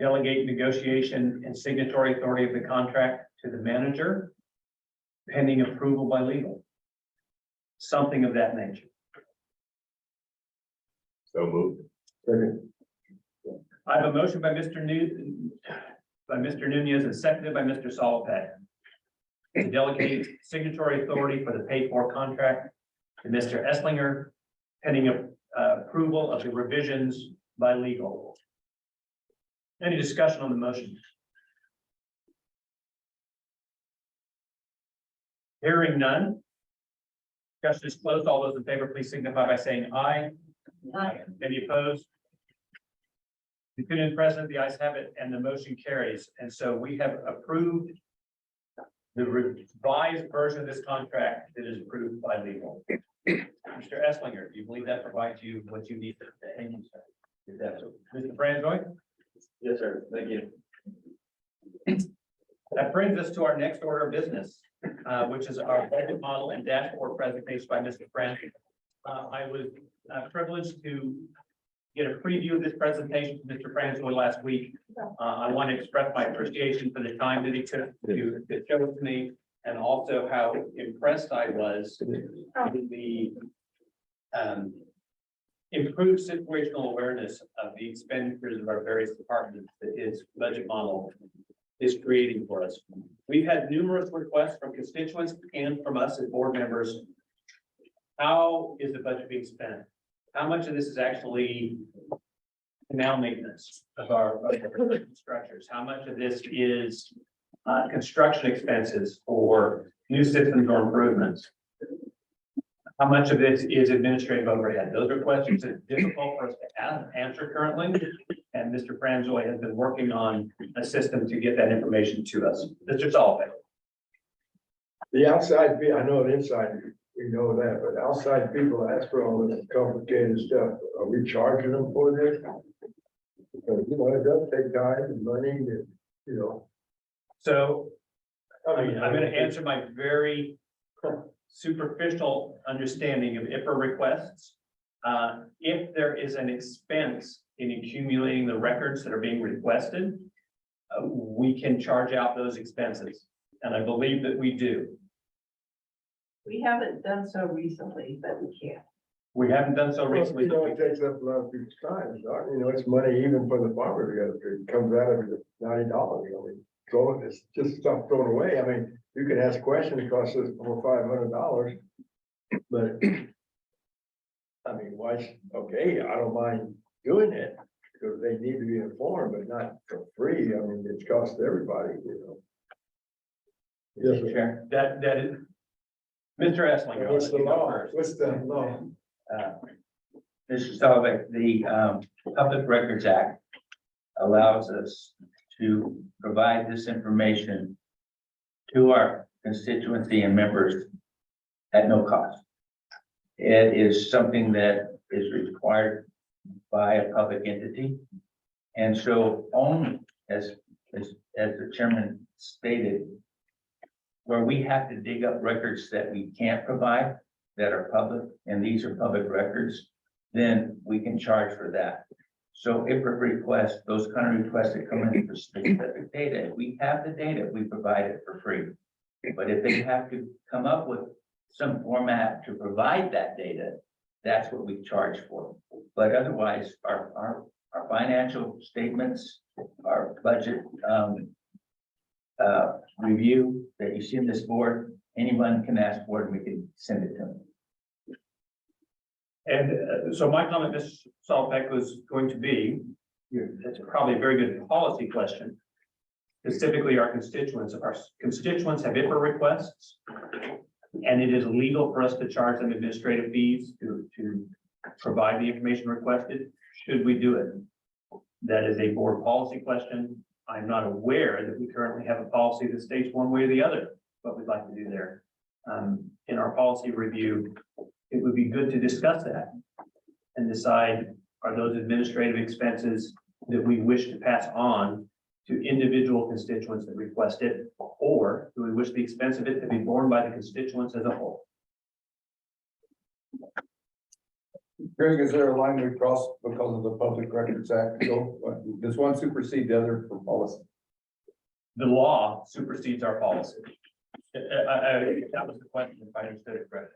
delegate negotiation and signatory authority of the contract to the manager, pending approval by legal. Something of that nature. So moved. Second. I have a motion by Mr. Nunez and seconded by Mr. Solopek to delegate signatory authority for the paid-for contract to Mr. Esslinger, pending approval of the revisions by legal. Any discussion on the motion? Hearing none. Discussion is closed. All those in favor, please signify by saying aye. Aye. Any opposed? The opinion present, the ayes have it, and the motion carries. And so we have approved the revised version of this contract that is approved by legal. Mr. Esslinger, do you believe that provides you what you need today? Mr. Franzoy? Yes, sir. Thank you. That brings us to our next order of business, which is our budget model and dashboard presentation by Mr. Frank. I was privileged to get a preview of this presentation from Mr. Franzoy last week. I want to express my appreciation for the time that he took to show it to me, and also how impressed I was with the improved situational awareness of the expenditures of our various departments that his budget model is creating for us. We've had numerous requests from constituents and from us as board members. How is the budget being spent? How much of this is actually canal maintenance of our structures? How much of this is construction expenses for new systems or improvements? How much of this is administrative overhead? Those are questions that are difficult for us to answer currently. And Mr. Franzoy has been working on a system to get that information to us. Mr. Sullivan. The outside, I know the inside, we know that, but outside people ask for all this complicated stuff. Are we charging them for this? Because, you know, it does take time and money, and, you know. So I mean, I'm going to answer my very superficial understanding of IPA requests. If there is an expense in accumulating the records that are being requested, we can charge out those expenses. And I believe that we do. We haven't done so recently, but we can. We haven't done so recently. You know, it takes up a lot of people's time, you know, it's money even for the farmer, it comes out of the $90, I mean, so it's just stuff thrown away, I mean, you can ask a question, it costs us $400 or $500, but I mean, why, okay, I don't mind doing it, because they need to be informed, but not for free, I mean, it's cost everybody, you know. Yes, sir. That is, Mr. Essling. What's the law? What's the law? Mr. Sullivan, the Public Records Act allows us to provide this information to our constituency and members at no cost. It is something that is required by a public entity. And so only as the chairman stated, where we have to dig up records that we can't provide that are public, and these are public records, then we can charge for that. So if a request, those kind of requests that come in for specific data, if we have the data, we provide it for free. But if they have to come up with some format to provide that data, that's what we charge for. But otherwise, our financial statements, our budget review that you see in this board, anyone can ask for it, and we can send it to them. And so my comment, Mr. Saltbeck, was going to be, that's probably a very good policy question. Because typically our constituents have IPA requests, and it is legal for us to charge them administrative fees to provide the information requested. Should we do it? That is a board policy question. I'm not aware that we currently have a policy that states one way or the other what we'd like to do there. In our policy review, it would be good to discuss that and decide, are those administrative expenses that we wish to pass on to individual constituents that request it, or do we wish the expense of it to be borne by the constituents as a whole? Greg, is there a line we cross because of the Public Records Act? So does one supersede the other for policy? The law supersedes our policy. That was the question, if I understood it correctly.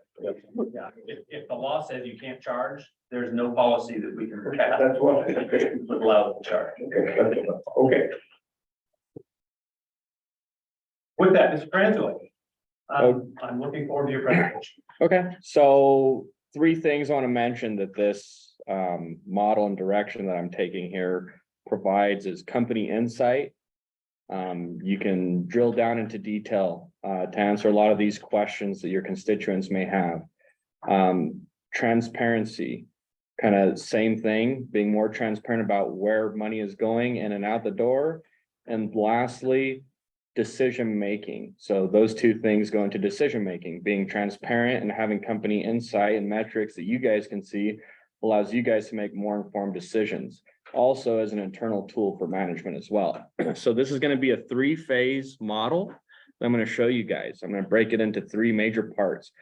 Yeah, if the law says you can't charge, there's no policy that we can pass. That's what. Would allow the charge. Okay. With that, Mr. Franzoy, I'm looking forward to your presentation. Okay, so three things I want to mention that this model and direction that I'm taking here provides is company insight. You can drill down into detail to answer a lot of these questions that your constituents may have. Transparency, kind of same thing, being more transparent about where money is going in and out the door. And lastly, decision making. So those two things go into decision making. Being transparent and having company insight and metrics that you guys can see allows you guys to make more informed decisions. Also as an internal tool for management as well. So this is going to be a 3-phase model that I'm going to show you guys. I'm going to break it into 3 major parts.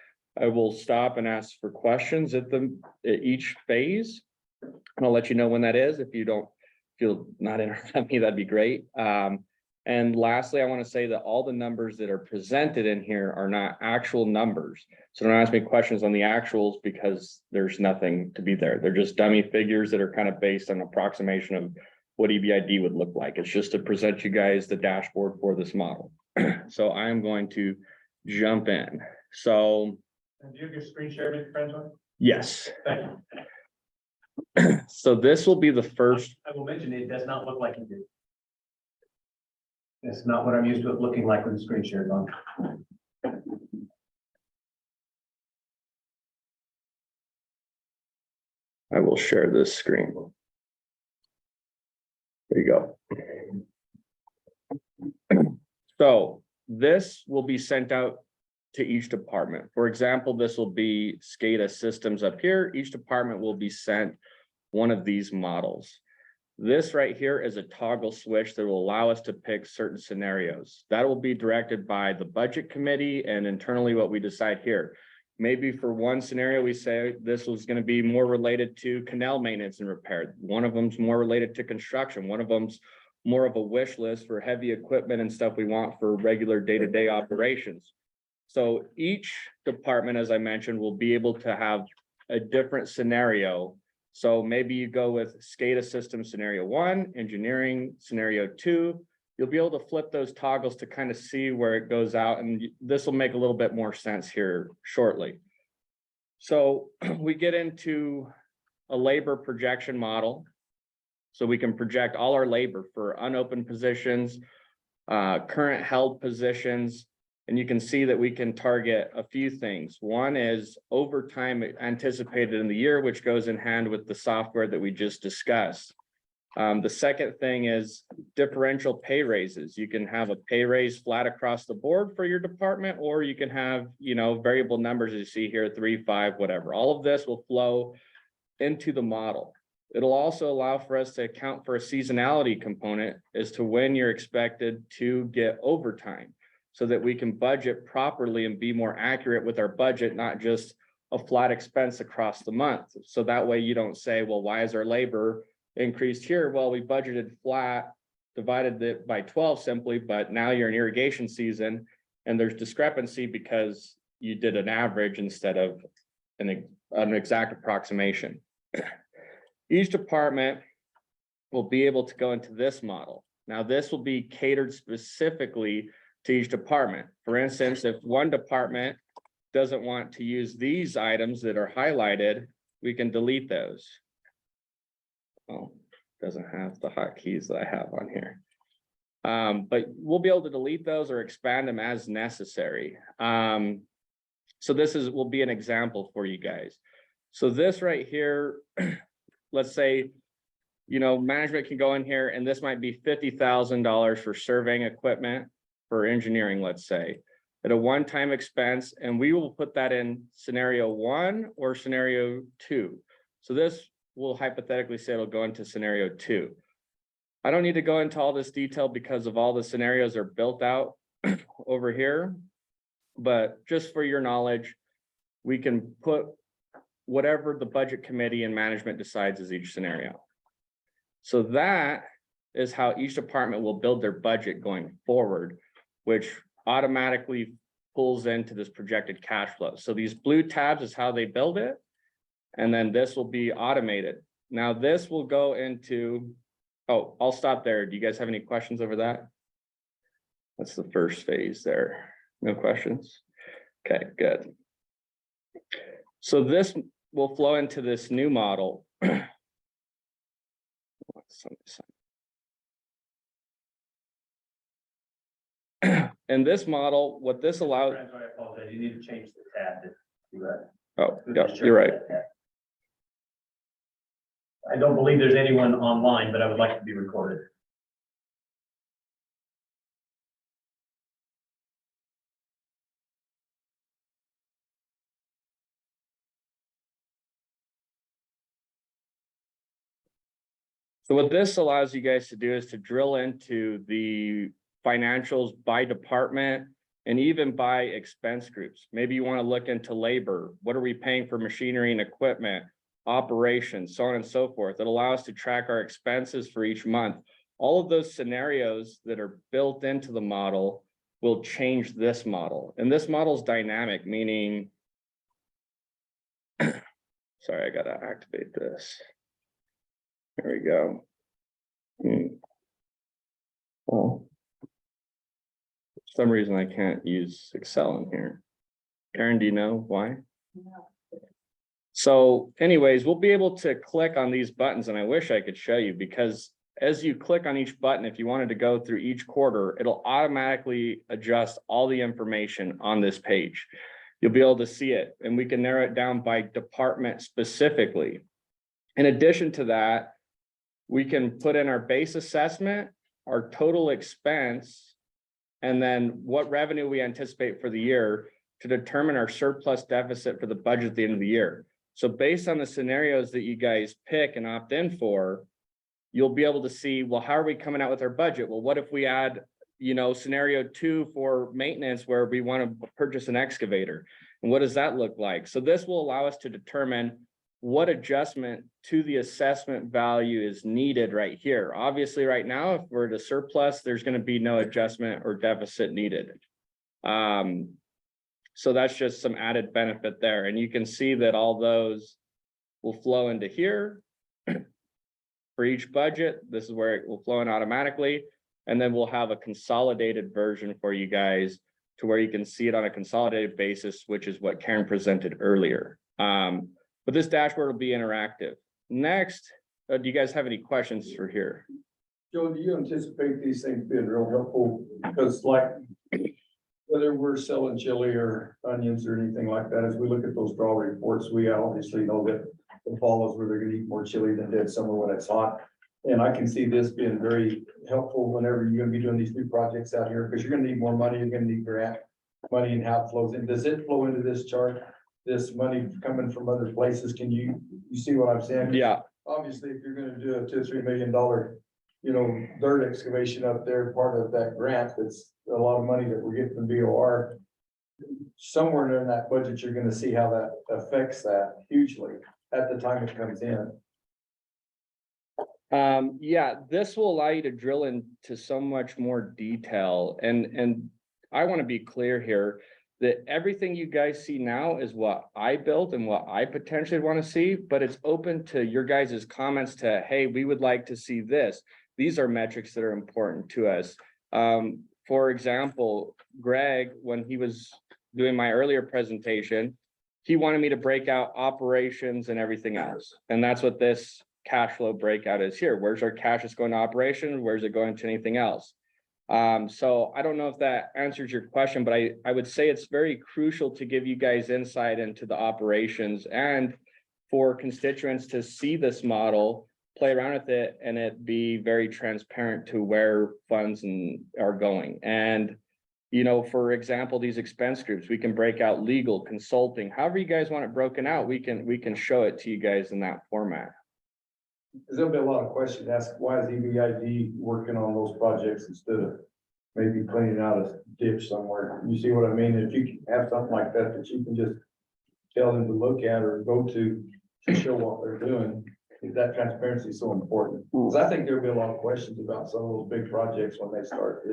I will stop and ask for questions at each phase. And I'll let you know when that is. If you don't feel not interested in me, that'd be great. And lastly, I want to say that all the numbers that are presented in here are not actual numbers. So don't ask me questions on the actuals because there's nothing to be there. They're just dummy figures that are kind of based on approximation of what EBID would look like. It's just to present you guys the dashboard for this model. So I am going to jump in. So And do you have your screen share, Mr. Francois? yes, Thank you. so this will be the first. I will mention, it does not look like it did. It's not what I'm used to it looking like with the screen share on. I will share this screen. There you go. So this will be sent out to each department. For example, this will be SCADA systems up here. Each department will be sent one of these models. This right here is a toggle switch that will allow us to pick certain scenarios. That will be directed by the budget committee and internally what we decide here. Maybe for one scenario, we say this was going to be more related to canal maintenance and repair. One of them's more related to construction. One of them's more of a wish list for heavy equipment and stuff we want for regular day-to-day operations. So each department, as I mentioned, will be able to have a different scenario. So maybe you go with SCADA system scenario 1, engineering scenario 2. You'll be able to flip those toggles to kind of see where it goes out, and this will make a little bit more sense here shortly. So we get into a labor projection model. So we can project all our labor for unopened positions, current held positions, and you can see that we can target a few things. One is overtime anticipated in the year, which goes in hand with the software that we just discussed. The second thing is differential pay raises. You can have a pay raise flat across the board for your department, or you can have, variable numbers as you see here, 3, 5, whatever. All of this will flow into the model. It'll also allow for us to account for a seasonality component as to when you're expected to get overtime, so that we can budget properly and be more accurate with our budget, not just a flat expense across the month. So that way you don't say, well, why is our labor increased here? Well, we budgeted flat, divided it by 12 simply, but now you're in irrigation season and there's discrepancy because you did an average instead of an exact approximation. Each department will be able to go into this model. Now, this will be catered specifically to each department. For instance, if one department doesn't want to use these items that are highlighted, we can delete those. Oh, doesn't have the hotkeys that I have on here. But we'll be able to delete those or expand them as necessary. So this will be an example for you guys. So this right here, let's say, management can go in here and this might be $50,000 for surveying equipment for engineering, let's say, at a one-time expense, and we will put that in scenario 1 or scenario 2. So this will hypothetically say it'll go into scenario 2. I don't need to go into all this detail because of all the scenarios are built out over here, but just for your knowledge, we can put whatever the budget committee and management decides is each scenario. So that is how each department will build their budget going forward, which automatically pulls into this projected cash flow. So these blue tabs is how they build it. And then this will be automated. Now this will go into, oh, I'll stop there. Do you guys have any questions over that? That's the first phase there. No questions? Okay, good. So this will flow into this new model. In this model, what this allows. I apologize. You need to change the tab to do that. Oh, yeah, you're right. I don't believe there's anyone online, but I would like to be recorded. So what this allows you guys to do is to drill into the financials by department and even by expense groups. Maybe you want to look into labor. What are we paying for machinery and equipment, operations, so on and so forth. It allows us to track our expenses for each month. All of those scenarios that are built into the model will change this model. And this model is dynamic, meaning, sorry, I got to activate this. There we go. Well, for some reason I can't use Excel in here. Karen, do you know why? So anyways, we'll be able to click on these buttons, and I wish I could show you, because as you click on each button, if you wanted to go through each quarter, it'll automatically adjust all the information on this page. You'll be able to see it, and we can narrow it down by department specifically. In addition to that, we can put in our base assessment, our total expense, and then what revenue we anticipate for the year to determine our surplus deficit for the budget at the end of the year. So based on the scenarios that you guys pick and opt in for, you'll be able to see, well, how are we coming out with our budget? Well, what if we add, scenario 2 for maintenance where we want to purchase an excavator? And what does that look like? So this will allow us to determine what adjustment to the assessment value is needed right here. Obviously, right now, if we're at a surplus, there's going to be no adjustment or deficit needed. So that's just some added benefit there. And you can see that all those will flow into here. For each budget, this is where it will flow in automatically. And then we'll have a consolidated version for you guys to where you can see it on a consolidated basis, which is what Karen presented earlier. But this dashboard will be interactive. Next, do you guys have any questions for here? Joe, do you anticipate these things being real helpful? Because like, whether we're selling chili or onions or anything like that, as we look at those draw reports, we obviously know that the fall is where they're gonna eat more chili than dead summer when it's hot. And I can see this being very helpful whenever you're gonna be doing these new projects out here, because you're gonna need more money, you're gonna need grant money and how it flows in. Does it flow into this chart? This money coming from other places? Can you see what I'm saying? Yeah. Obviously, if you're gonna do a $2 or $3 million, dirt excavation up there, part of that grant, that's a lot of money that we're getting from BOR. Somewhere in that budget, you're gonna see how that affects that hugely at the time it comes in. Yeah, this will allow you to drill into so much more detail. And I want to be clear here that everything you guys see now is what I built and what I potentially want to see, but it's open to your guys' comments to, hey, we would like to see this. These are metrics that are important to us. For example, Greg, when he was doing my earlier presentation, he wanted me to break out operations and everything else. And that's what this cash flow breakout is here. Where's our cash that's going to operation? Where's it going to anything else? So I don't know if that answers your question, but I would say it's very crucial to give you guys insight into the operations and for constituents to see this model, play around with it, and it be very transparent to where funds are going. And, for example, these expense groups, we can break out legal, consulting, however you guys want it broken out, we can show it to you guys in that format. Because there'll be a lot of questions asked, why is EBID working on those projects instead of maybe cleaning out a ditch somewhere? You see what I mean? If you have something like that, that you can just tell them to look at or go to show what they're doing, that transparency is so important. Because I think there'll be a lot of questions about some of those big projects when they start.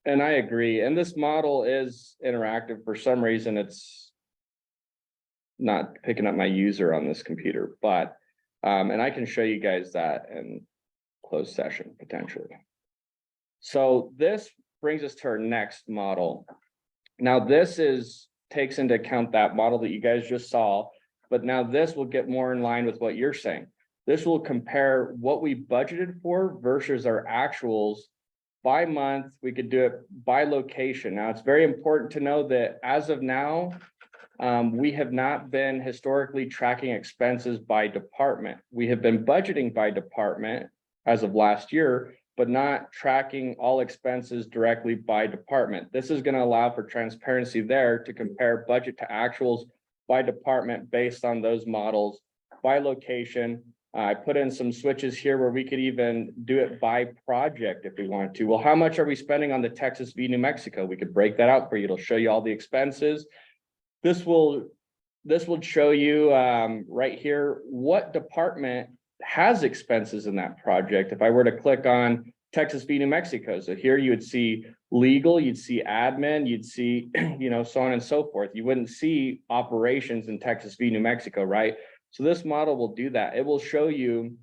And I agree. And this model is interactive. For some reason, it's not picking up my user on this computer, but and I can show you guys that in closed session potentially. So this brings us to our next model. Now this takes into account that model that you guys just saw, but now this will get more in line with what you're saying. This will compare what we budgeted for versus our actuals by month. We could do it by location. Now it's very important to know that as of now, we have not been historically tracking expenses by department. We have been budgeting by department as of last year, but not tracking all expenses directly by department. This is going to allow for transparency there to compare budget to actuals by department based on those models by location. I put in some switches here where we could even do it by project if we want to. Well, how much are we spending on the Texas v. New Mexico? We could break that out for you. It'll show you all the expenses. This will show you right here what department has expenses in that project. If I were to click on Texas v. New Mexico, so here you would see legal, you'd see admin, you'd see, so on and so forth. You wouldn't see operations in Texas v. New Mexico, right? So this model will do that. It will show you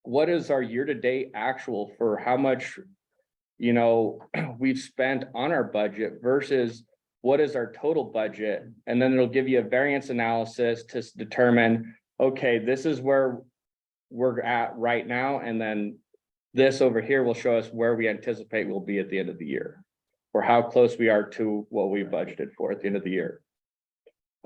what is our year-to-date actual for how much, you know, we've spent on our budget versus what is our total budget? And then it'll give you a variance analysis to determine, okay, this is where we're at right now, and then this over here will show us where we anticipate we'll be at the end of the year, or how close we are to what we budgeted for at the end of the year.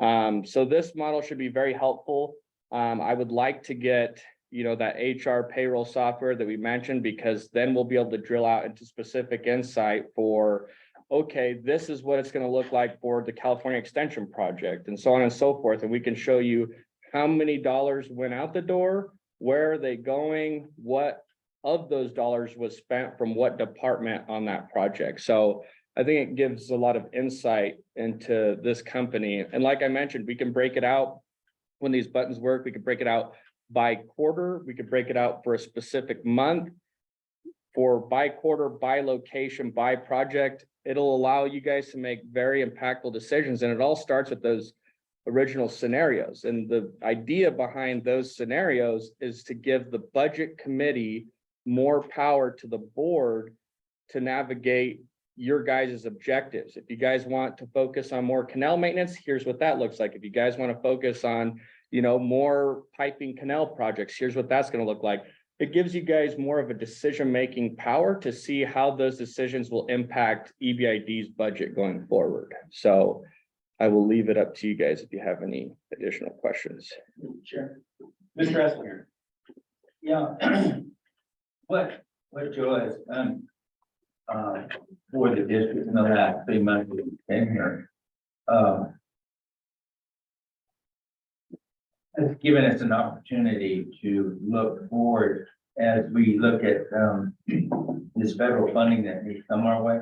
So this model should be very helpful. I would like to get, you know, that HR payroll software that we mentioned, because then we'll be able to drill out into specific insight for, okay, this is what it's going to look like for the California Extension project, and so on and so forth. And we can show you how many dollars went out the door, where are they going, what of those dollars was spent from what department on that project. So I think it gives a lot of insight into this company. And like I mentioned, we can break it out when these buttons work. We can break it out by quarter. We could break it out for a specific month, for by quarter, by location, by project. It'll allow you guys to make very impactful decisions. And it all starts with those original scenarios. And the idea behind those scenarios is to give the budget committee more power to the board to navigate your guys' objectives. If you guys want to focus on more canal maintenance, here's what that looks like. If you guys want to focus on, you know, more piping canal projects, here's what that's going to look like. It gives you guys more of a decision-making power to see how those decisions will impact EBID's budget going forward. So I will leave it up to you guys if you have any additional questions. Sure. Mr. Eslinger. Yeah. What Joe has done for the district in the last 3 months that he's been here, has given us an opportunity to look forward as we look at this federal funding that may come our way.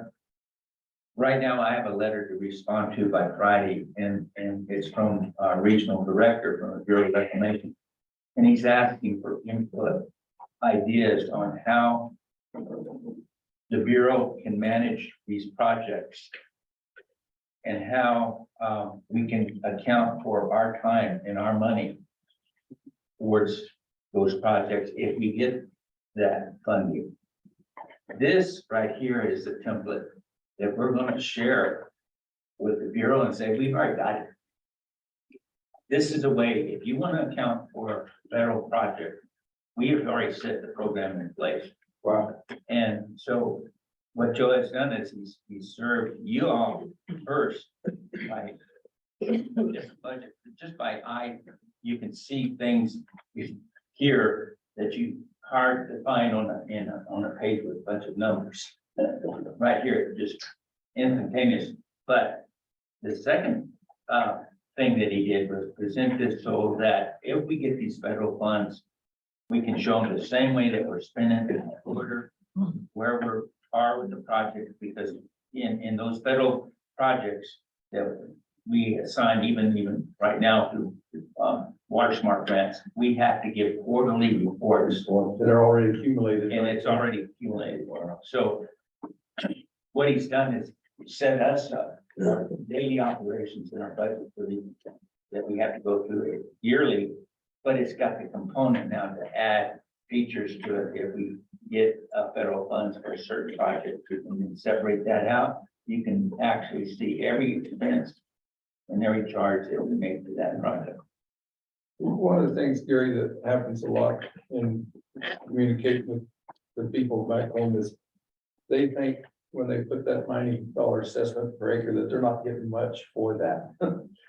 Right now, I have a letter to respond to by Friday, and it's from our regional director from the Bureau of Reclamation. And he's asking for input, ideas on how the Bureau can manage these projects and how we can account for our time and our money towards those projects if we get that funding. This right here is the template that we're going to share with the Bureau and say, we've already got it. This is a way, if you want to account for a federal project, we have already set the program in place. Wow. And so what Joe has done is he's served you all first by this budget, just by eye. You can see things here that you hard to find on a page with a bunch of numbers. Right here, just instantaneous. But the second thing that he did was present this so that if we get these federal funds, we can show them the same way that we're spending in order where we are with the project, because in those federal projects that we assign, even right now through water smart grants, we have to give quarterly reports. They're already accumulated. And it's already accumulated. So what he's done is set us up for daily operations in our budget for that we have to go through yearly, but it's got the component now to add features to it. If we get federal funds for a certain project, we can separate that out. You can actually see every expense and every charge that we make to that project. One of the things, Gary, that happens a lot in communicating with the people back home is they think when they put that $90 assessment per acre that they're not getting much for that.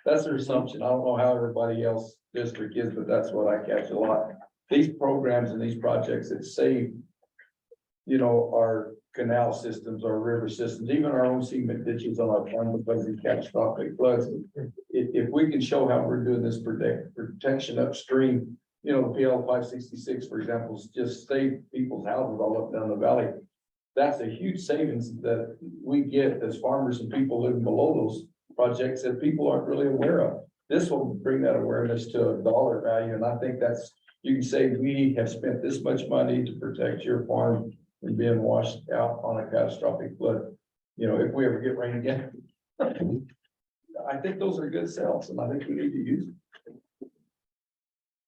That's their assumption. I don't know how everybody else district is, but that's what I catch a lot. These programs and these projects that save, you know, our canal systems, our river systems, even our own cement ditches on our farm because of catastrophic floods. If we can show how we're doing this protection upstream, you know, the PL 566, for example, just save people's houses all up down the valley. That's a huge savings that we get as farmers and people living below those projects that people aren't really aware of. This will bring that awareness to a dollar value. And I think that's, you can say, we have spent this much money to protect your farm from being washed out on a catastrophic flood. You know, if we ever get rain again. I think those are good sales and I think we need to use them.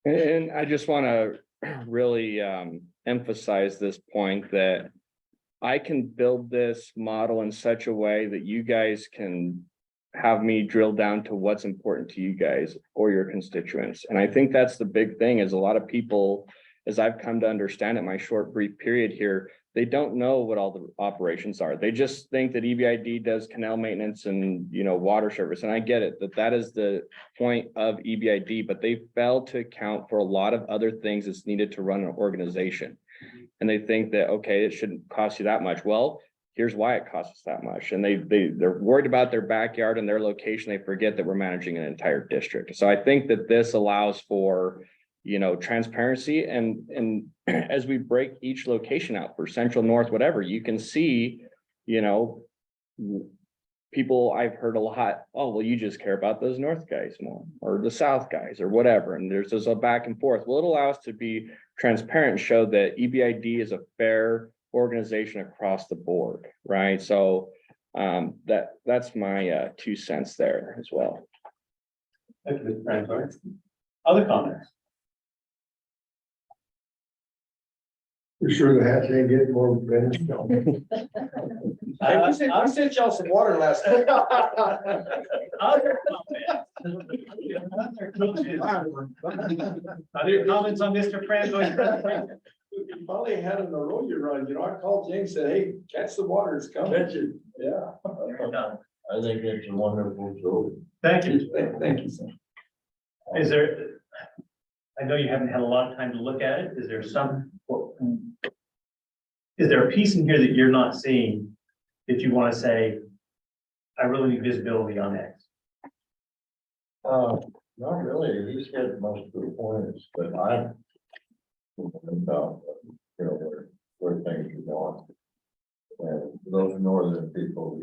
And I just want to really emphasize this point that I can build this model in such a way that you guys can have me drill down to what's important to you guys or your constituents. And I think that's the big thing is a lot of people, as I've come to understand in my short brief period here, they don't know what all the operations are. They just think that EBID does canal maintenance and, water service. And I get it, that is the point of EBID, but they fail to account for a lot of other things that's needed to run an organization. And they think that, okay, it shouldn't cost you that much. Well, here's why it costs us that much. And they're worried about their backyard and their location. They forget that we're managing an entire district. So I think that this allows for, transparency and as we break each location out for central, north, whatever, you can see, people I've heard a lot, oh, well, you just care about those north guys more or the south guys or whatever. And there's a back and forth. Well, it'll allow us to be transparent and show that EBID is a fair organization across the board, right? So that's my 2 cents there as well. Thank you, Mr. Francois. Other comments? For sure the hatch ain't getting more better. I sent y'all some water last night. Other comments on Mr. Francois? You probably had an arroyo run, I called James, said, hey, catch the water, it's coming. Yeah. I think it's a wonderful show. Thank you. Thank you, sir. Is there, I know you haven't had a lot of time to look at it. Is there a piece in here that you're not seeing that you want to say, I really need visibility on X? Not really, he's got most of the points, but I'm about, where things are going. And those northern people,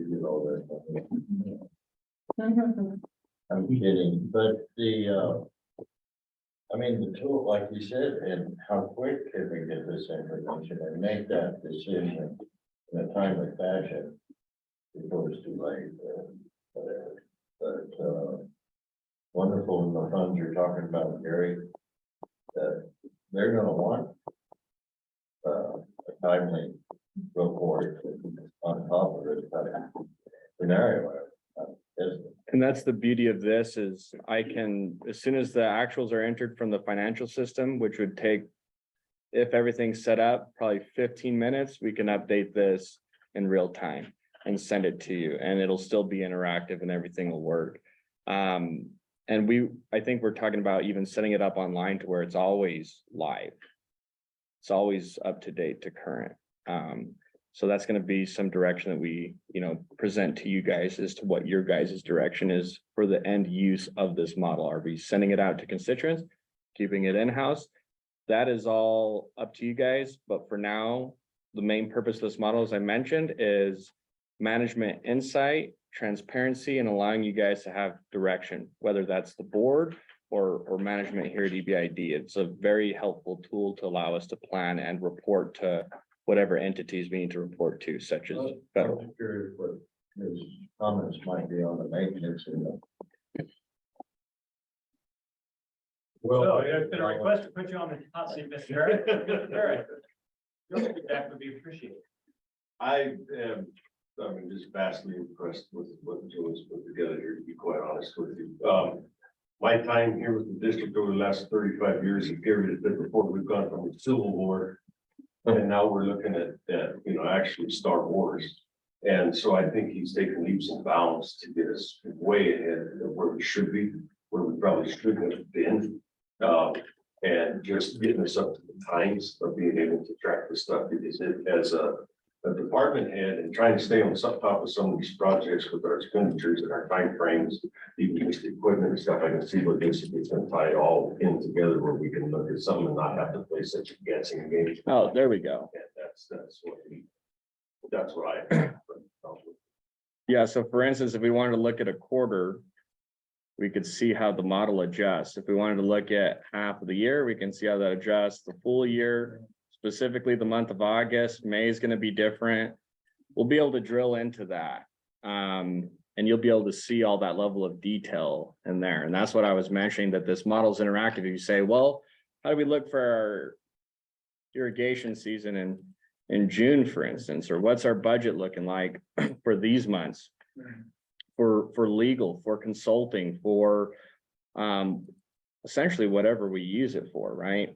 I'm kidding, but the tool, like you said, and how quick can we get this information and make that decision in a timely fashion before it's too late, whatever. But, wonderful in the funds you're talking about, Gary, that they're gonna want a timely report on top of it, scenario. And that's the beauty of this is I can, as soon as the actuals are entered from the financial system, which would take, if everything's set up, probably 15 minutes, we can update this in real time and send it to you, and it'll still be interactive and everything will work. And I think we're talking about even setting it up online to where it's always live. It's always up to date to current. So that's going to be some direction that we, present to you guys as to what your guys' direction is for the end use of this model. Are we sending it out to constituents, keeping it in-house? That is all up to you guys. But for now, the main purpose of this model, as I mentioned, is management insight, transparency, and allowing you guys to have direction, whether that's the board or management here at EBID. It's a very helpful tool to allow us to plan and report to whatever entities we need to report to, such as federal. I'm curious what his comments might be on the maintenance and the. So there's been a request to put you on the hot seat, Mr. Barrett. All right. Your feedback would be appreciated. I am, just vastly impressed with what Joe has put together here, to be quite honest with you. My time here with the district over the last 35 years has carried a bit before we've gone from a civil war. And now we're looking at actually Star Wars. And so I think he's taken leaps and bounds to get us way ahead of where we should be, where we probably shouldn't have been. And just getting us up to the times of being able to track this stuff, because as a department head and trying to stay on top of some of these projects with our expenditures and our timeframes, even just the equipment and stuff, I can see what this is going to tie it all in together where we can look at something and not have to play such a guessing game. Oh, there we go. And that's what I. Yeah, so for instance, if we wanted to look at a quarter, we could see how the model adjusts. If we wanted to look at half of the year, we can see how that adjusts. The full year, specifically the month of August, May is going to be different. We'll be able to drill into that. And you'll be able to see all that level of detail in there. And that's what I was mentioning, that this model is interactive. You say, well, how do we look for irrigation season in June, for instance, or what's our budget looking like for these months? For legal, for consulting, for essentially whatever we use it for, right?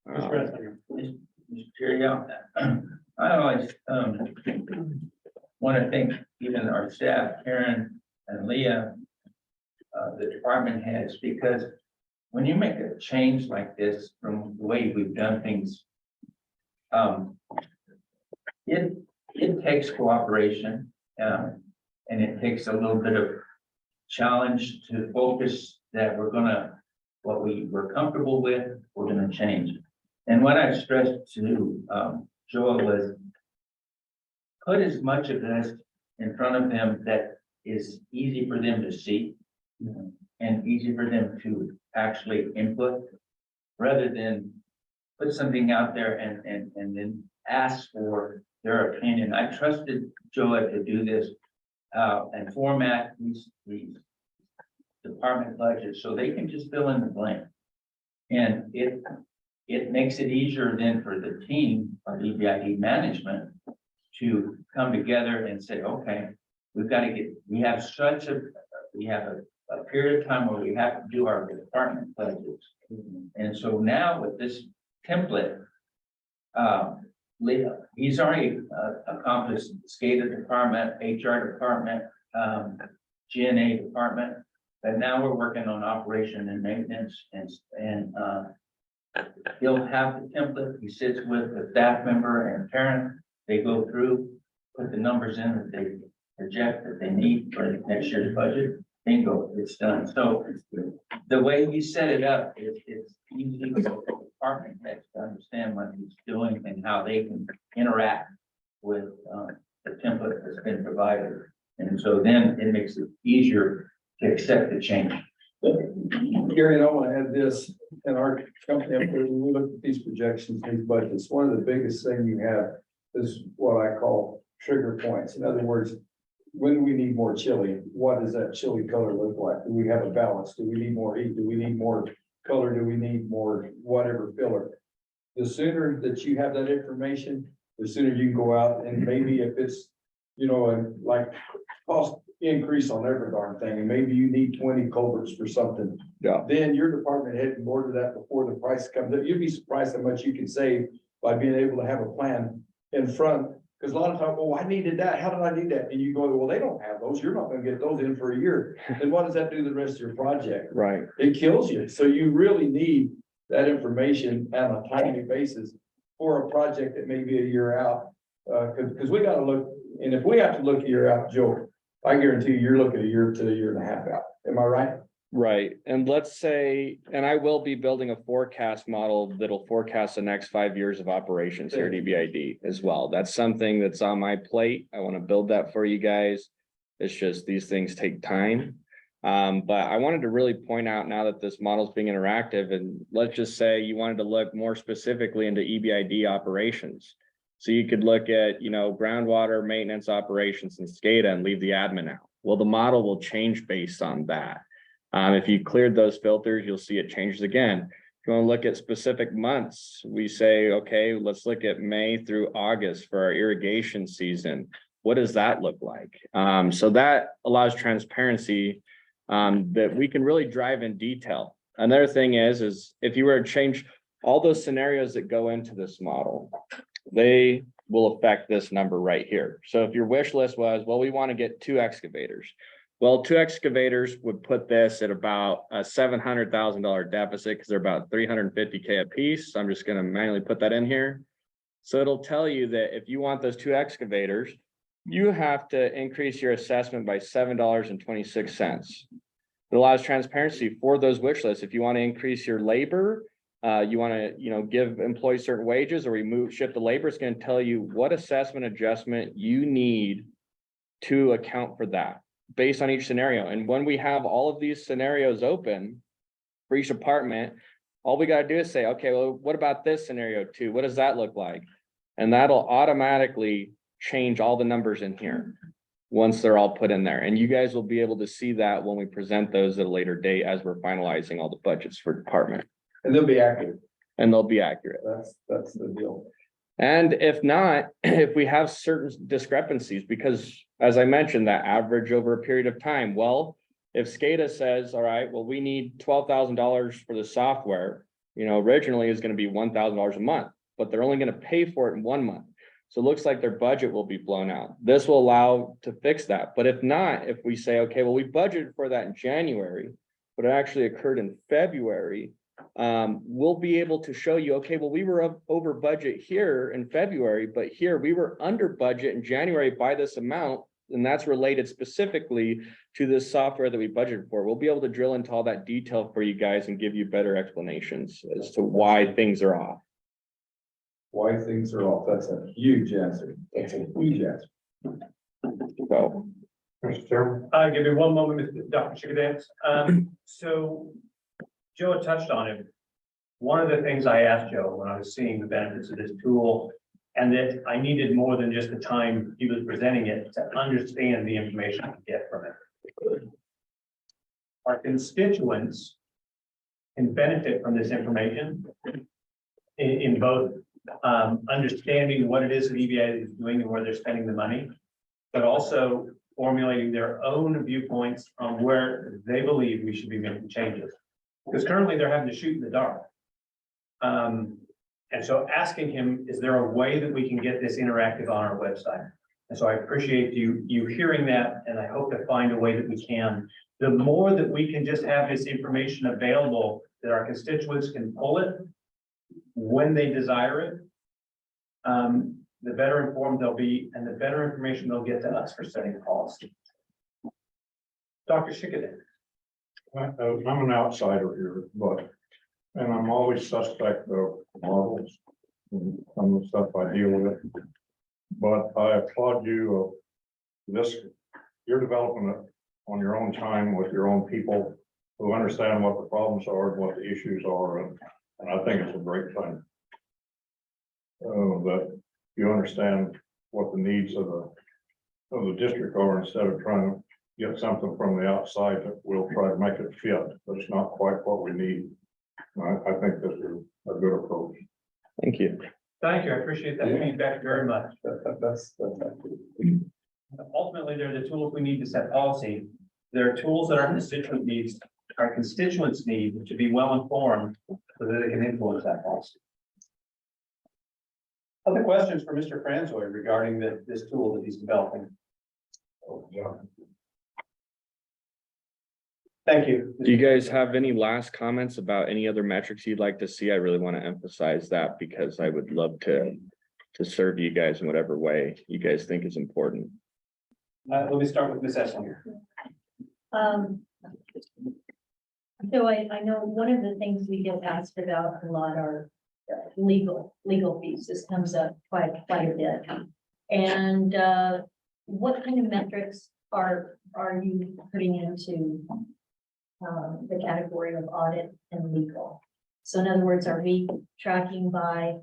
Mr. Mr. Chair, yeah. I always, want to thank even our staff, Karen and Leah, the department heads, because when you make a change like this from the way we've done things, it takes cooperation, and it takes a little bit of challenge to focus that what we were comfortable with, we're gonna change. And what I stressed to Joel was put as much of this in front of them that is easy for them to see and easy for them to actually input, rather than put something out there and then ask for their opinion. I trusted Joel to do this and format these department budgets so they can just fill in the blank. And it makes it easier then for the team of EBID management to come together and say, okay, we have a period of time where we have to do our department budgets. And so now with this template, he's already accomplished SCADA department, HR department, GNA department, but now we're working on operation and maintenance, and he'll have the template. He sits with the staff member and parent. They go through, put the numbers in that they project that they need for next year's budget. Bingo, it's done. So the way he set it up, it's easy for the department heads to understand what he's doing and how they can interact with the template that's been provided. And so then it makes it easier to accept the change. Gary, and I want to add this, in our company, when we look at these projections, these budgets, one of the biggest thing you have is what I call trigger points. In other words, when we need more chili, what does that chili color look like? Do we have a balance? Do we need more heat? Do we need more color? Do we need more whatever filler? The sooner that you have that information, the sooner you can go out and maybe if it's, and like cost increase on every darn thing, and maybe you need 20 culverts for something. Yeah. Then your department head can order that before the price comes up. You'd be surprised how much you can save by being able to have a plan in front. Because a lot of times, I needed that. How did I need that? And you go, well, they don't have those. You're not gonna get those in for a year. Then what does that do to the rest of your project? Right. It kills you. So you really need that information on a timely basis for a project that may be a year out. Because we gotta look, and if we have to look a year out, Joe, I guarantee you're looking a year to a year and a half out. Am I right? Right. And let's say, and I will be building a forecast model that'll forecast the next 5 years of operations here at EBID as well. That's something that's on my plate. I want to build that for you guys. It's just these things take time. But I wanted to really point out now that this model is being interactive, and let's just say you wanted to look more specifically into EBID operations. So you could look at, groundwater maintenance operations and SCADA and leave the admin out. Well, the model will change based on that. If you cleared those filters, you'll see it changes again. If you want to look at specific months, we say, okay, let's look at May through August for our irrigation season. What does that look like? So that allows transparency that we can really drive in detail. Another thing is if you were to change all those scenarios that go into this model, they will affect this number right here. So if your wish list was, well, we want to get 2 excavators. Well, 2 excavators would put this at about a $700,000 deficit because they're about $350K a piece. So I'm just going to manually put that in here. So it'll tell you that if you want those 2 excavators, you have to increase your assessment by $7.26. It allows transparency for those wish lists. If you want to increase your labor, you want to, give employees certain wages or shift the labor, it's going to tell you what assessment adjustment you need to account for that based on each scenario. And when we have all of these scenarios open for each department, all we got to do is say, okay, well, what about this scenario too? What does that look like? And that'll automatically change all the numbers in here once they're all put in there. And you guys will be able to see that when we present those at a later date as we're finalizing all the budgets for department. And they'll be accurate. and they'll be accurate. That's the deal. And if not, if we have certain discrepancies, because as I mentioned, that average over a period of time, well, if SCADA says, all right, well, we need $12,000 for the software, originally is gonna be $1,000 a month, but they're only gonna pay for it in 1 month. So it looks like their budget will be blown out. This will allow to fix that. But if not, if we say, okay, well, we budgeted for that in January, but it actually occurred in February, we'll be able to show you, okay, well, we were over budget here in February, but here we were under budget in January by this amount. And that's related specifically to this software that we budgeted for. We'll be able to drill into all that detail for you guys and give you better explanations as to why things are off. Why things are off. That's a huge answer. That's a huge answer. So, Mr. Chairman. Give me one moment, Dr. Chickadance. So Joe had touched on it. One of the things I asked Joe when I was seeing the benefits of this tool, and that I needed more than just the time he was presenting it to understand the information I could get from it. Our constituents can benefit from this information in both understanding what it is that EBID is doing and where they're spending the money, but also formulating their own viewpoints on where they believe we should be making changes. Because currently they're having to shoot in the dark. And so asking him, is there a way that we can get this interactive on our website? And so I appreciate you hearing that, and I hope to find a way that we can. The more that we can just have this information available, that our constituents can pull it when they desire it, the better informed they'll be, and the better information they'll get to us for setting policy. Dr. Chickadam. I'm an outsider here, and I'm always suspect of models and some of the stuff I deal with. But I applaud you of you're developing it on your own time with your own people who understand what the problems are and what the issues are, and I think it's a great thing. That you understand what the needs of the district are, instead of trying to get something from the outside that will try to make it fit, but it's not quite what we need. I think this is a good approach. thank you. Thank you. I appreciate that feedback very much. That's accurate. Ultimately, they're the tools we need to set policy. They're tools that our constituents need to be well informed so that they can influence that policy. Other questions for Mr. Franzoy regarding this tool that he's developing? Thank you. Do you guys have any last comments about any other metrics you'd like to see? I really want to emphasize that because I would love to serve you guys in whatever way you guys think is important. Let me start with Ms. Esslinger. So I know one of the things we get asked about a lot are legal fees. This comes up quite a bit. And what kind of metrics are you putting into the category of audit and legal? So in other words, are we tracking by,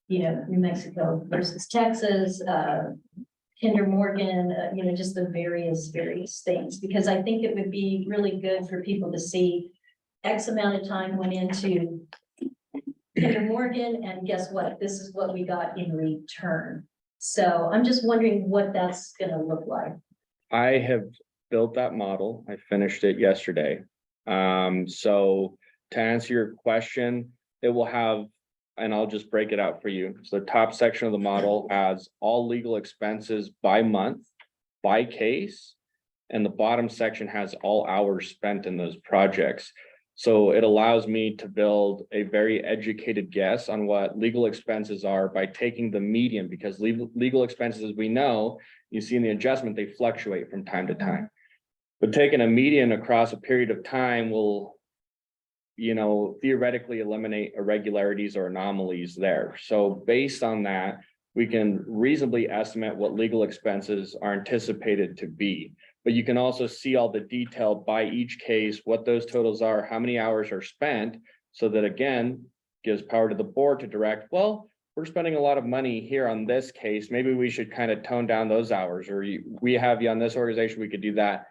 New Mexico versus Texas, Kinder Morgan, just the various things? Because I think it would be really good for people to see X amount of time went into Kinder Morgan, and guess what? This is what we got in return. So I'm just wondering what that's gonna look like. I have built that model. I finished it yesterday. So to answer your question, it will have, and I'll just break it out for you. So the top section of the model has all legal expenses by month, by case, and the bottom section has all hours spent in those projects. So it allows me to build a very educated guess on what legal expenses are by taking the median, because legal expenses, as we know, you see in the adjustment, they fluctuate from time to time. But taking a median across a period of time will, theoretically eliminate irregularities or anomalies there. So based on that, we can reasonably estimate what legal expenses are anticipated to be. But you can also see all the detail by each case, what those totals are, how many hours are spent, so that again, gives power to the board to direct, well, we're spending a lot of money here on this case. Maybe we should kind of tone down those hours, or we have you on this organization, we could do that.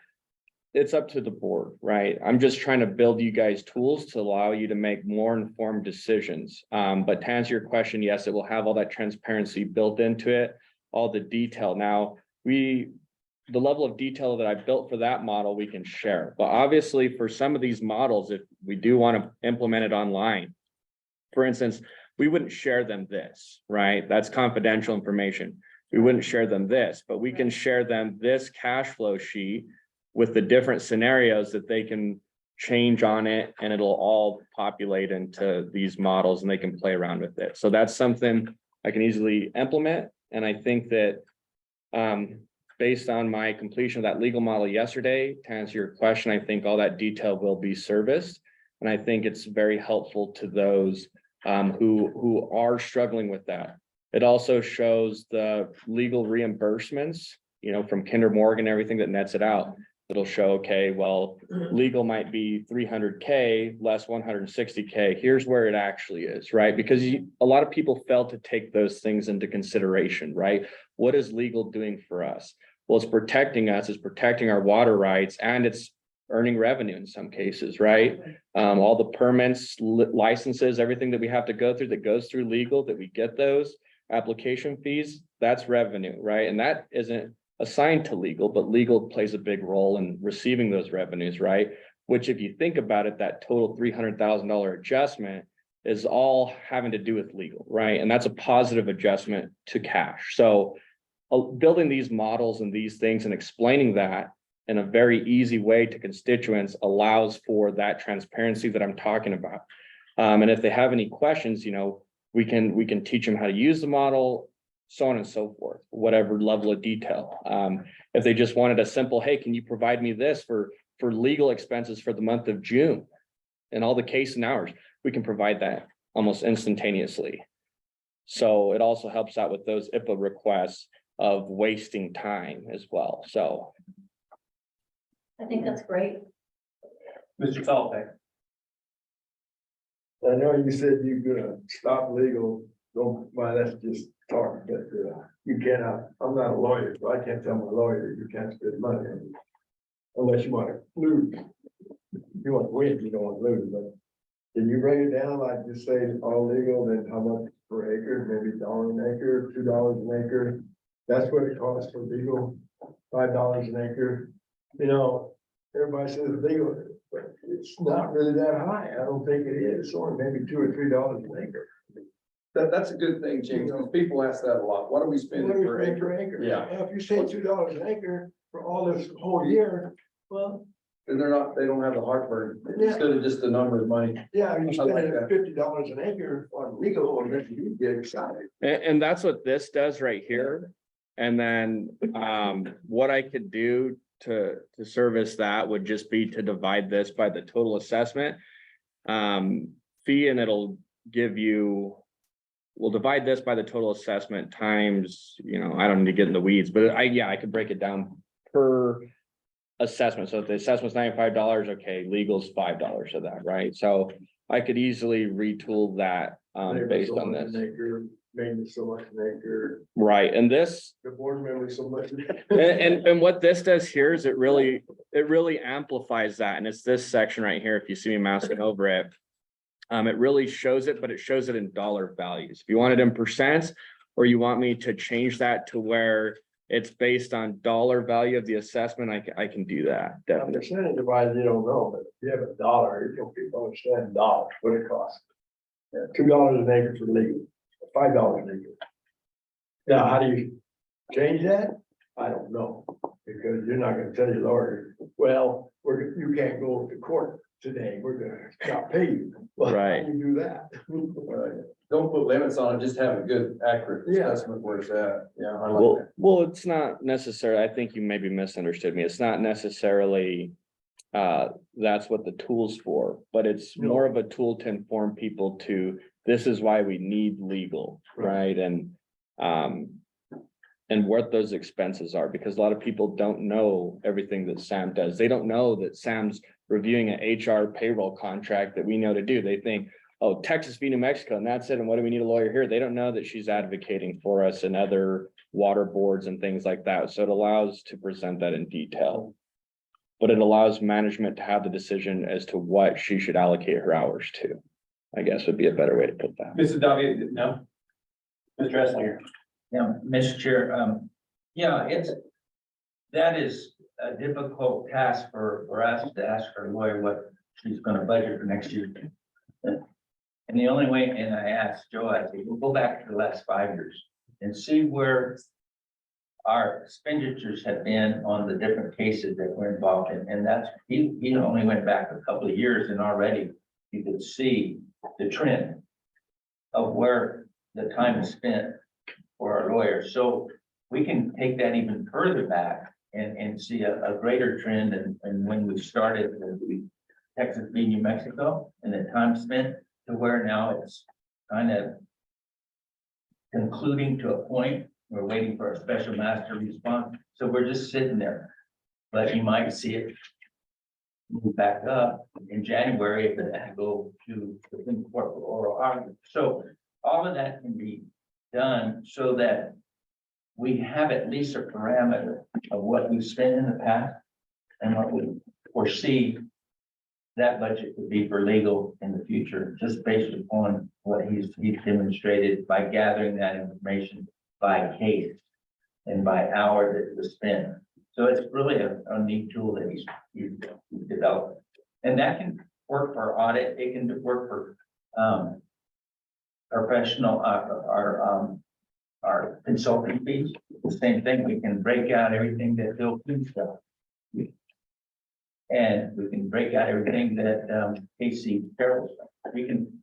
it's up to the board, right? I'm just trying to build you guys tools to allow you to make more informed decisions. But to answer your question, yes, it will have all that transparency built into it, all the detail. Now, the level of detail that I built for that model, we can share. But obviously for some of these models, if we do want to implement it online, for instance, we wouldn't share them this, right? That's confidential information. We wouldn't share them this, but we can share them this cash flow sheet with the different scenarios that they can change on it, and it'll all populate into these models and they can play around with it. So that's something I can easily implement. And I think that based on my completion of that legal model yesterday, to answer your question, I think all that detail will be serviced. And I think it's very helpful to those who are struggling with that. It also shows the legal reimbursements, you know, from Kinder Morgan, everything that nets it out. It'll show, okay, well, legal might be 300K less 160K. Here's where it actually is, right? Because a lot of people fail to take those things into consideration, right? What is legal doing for us? Well, it's protecting us, it's protecting our water rights, and it's earning revenue in some cases, right? All the permits, licenses, everything that we have to go through that goes through legal, that we get those application fees, that's revenue, right? And that isn't assigned to legal, but legal plays a big role in receiving those revenues, right? Which, if you think about it, that total $300,000 adjustment is all having to do with legal, right? And that's a positive adjustment to cash. So building these models and these things and explaining that in a very easy way to constituents allows for that transparency that I'm talking about. And if they have any questions, you know, we can teach them how to use the model, so on and so forth, whatever level of detail. If they just wanted a simple, hey, can you provide me this for legal expenses for the month of June and all the case and hours, we can provide that almost instantaneously. So it also helps out with those IPA requests of wasting time as well. So I think that's great. Mr. Solomon. I know you said you're gonna stop legal, don't mind, that's just talk, but you cannot, I'm not a lawyer, so I can't tell my lawyer you can't spend money unless you want to lose. If you want to win, you don't want to lose, but can you bring it down, like just say all legal, then how much per acre, maybe $1 an acre, $2 an acre? That's what it costs for legal, $5 an acre. You know, everybody says legal, but it's not really that high. I don't think it is. It's only maybe $2 or $3 an acre. That's a good thing, James, because people ask that a lot. What are we spending per acre? Yeah. Well, if you say $2 an acre for all this whole year, well, And they don't have the heartburn, Yeah. instead of just the number of money. yeah, you I like spend that. $50 an acre on legal, or maybe you get excited. And that's what this does right here. And then what I could do to service that would just be to divide this by the total assessment fee, and it'll give you, we'll divide this by the total assessment times, you know, I don't need to get in the weeds, but I could break it down per assessment. So if the assessment's $95, okay, legal's $5 of that, right? So I could easily retool that based on this. Maybe so much an acre, Right, and this, the board member so much. and what this does here is it really amplifies that, and it's this section right here, if you see me mousing over it. It really shows it, but it shows it in dollar values. If you want it in percents, or you want me to change that to where it's based on dollar value of the assessment, I can do that, Now, definitely. percentage wise, you don't know, but if you have $1, you know, people understand dollars, what it costs. Yeah, $2 an acre for legal, $5 an acre. Now, how do you change that? I don't know, because you're not gonna tell your lawyer, well, you can't go to court today, we're gonna not pay you. Well, how Right. do you do that? Don't put limits on it, just have a good, accurate Yeah. assessment where it's at. Yeah, I like that. Well, it's not necessarily, I think you maybe misunderstood me. It's not necessarily that's what the tool's for, but it's more of a tool to inform people to, this is why we need legal, right? And what those expenses are, because a lot of people don't know everything that Sam does. They don't know that Sam's reviewing an HR payroll contract that we know to do. They think, oh, Texas v. New Mexico, and that's it. And what do we need a lawyer here? They don't know that she's advocating for us and other water boards and things like that. So it allows to present that in detail. but it allows management to have the decision as to what she should allocate her hours to. I guess would be a better way to put that. Mrs. Davia, no? Mr. Eslinger? Yeah, Mr. Chair, yeah, that is a difficult task for us to ask our lawyer what she's gonna budget for next year. And the only way, and I asked Joe, I said, we'll go back to the last 5 years and see where our expenditures have been on the different cases that we're involved in. And that's, he only went back a couple of years and already you could see the trend of where the time is spent for our lawyers. So we can take that even further back and see a greater trend and when we started with Texas v. New Mexico and the time spent to where now it's kind of concluding to a point. We're waiting for a special master response. So we're just sitting there. But you might see it move back up in January if it had to go to the Supreme Court for oral argument. So all of that can be done so that we have at least a parameter of what we've spent in the past and what we foresee that budget would be for legal in the future, just based upon what he's demonstrated by gathering that information by case and by hour that was spent. So it's really a neat tool that he's developed. And that can work for audit, it can work for professional, our consulting fees. The same thing, we can break out everything that Bill Clinton does. And we can break out everything that Casey Carroll's done. We can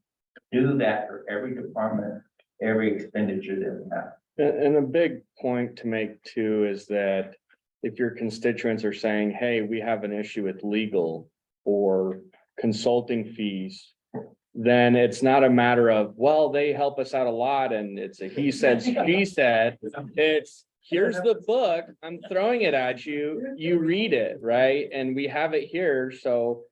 do that for every department, every expenditure that we have. And a big point to make too is that if your constituents are saying, hey, we have an issue with legal or consulting fees, then it's not a matter of, well, they help us out a lot and it's a he said, she said. It's here's the book, I'm throwing it at you, you read it, right? And we have it here, so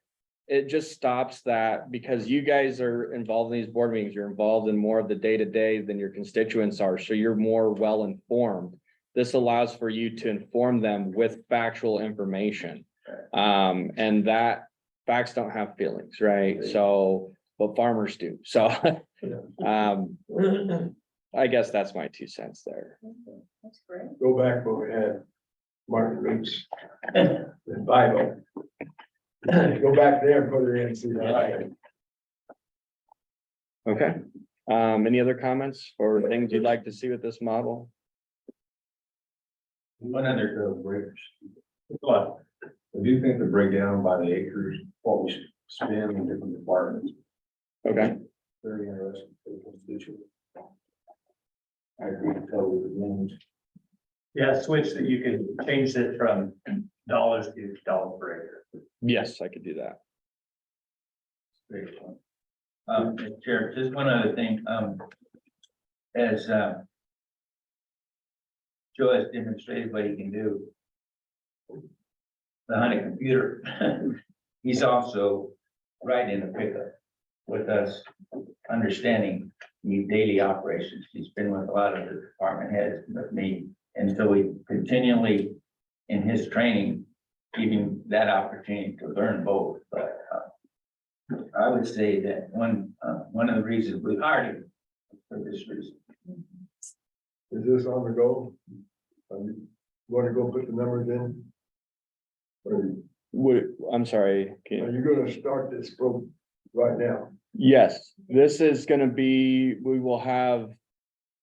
it just stops that because you guys are involved in these board meetings, you're involved in more of the day-to-day than your constituents are, so you're more well-informed. This allows for you to inform them with factual information. And that facts don't have feelings, right? So, but farmers do. So, I guess that's my 2 cents there. That's great. Go back where we had Martin Reach, the Bible. Go back there and put it in and see that. Okay. Any other comments or things you'd like to see with this model? One other But I do think the breakdown by the acres, what we spend in different departments, Okay. very interesting for the constituents. I agree totally with James. Yeah, switch that you can change it from dollars to dollars per acre. Yes, I could do that. great. Chair, just one other thing, as Joe has demonstrated what he can do behind a computer. He's also right in the pickup with us, understanding the daily operations. He's been with a lot of the department heads with me. And so we continually, in his training, give him that opportunity to learn both. But I would say that one of the reasons we hired him was for this reason. Is this on the go? Want to go put the numbers in? Or I'm sorry. are you gonna start this program right now? Yes, this is gonna be, we will have,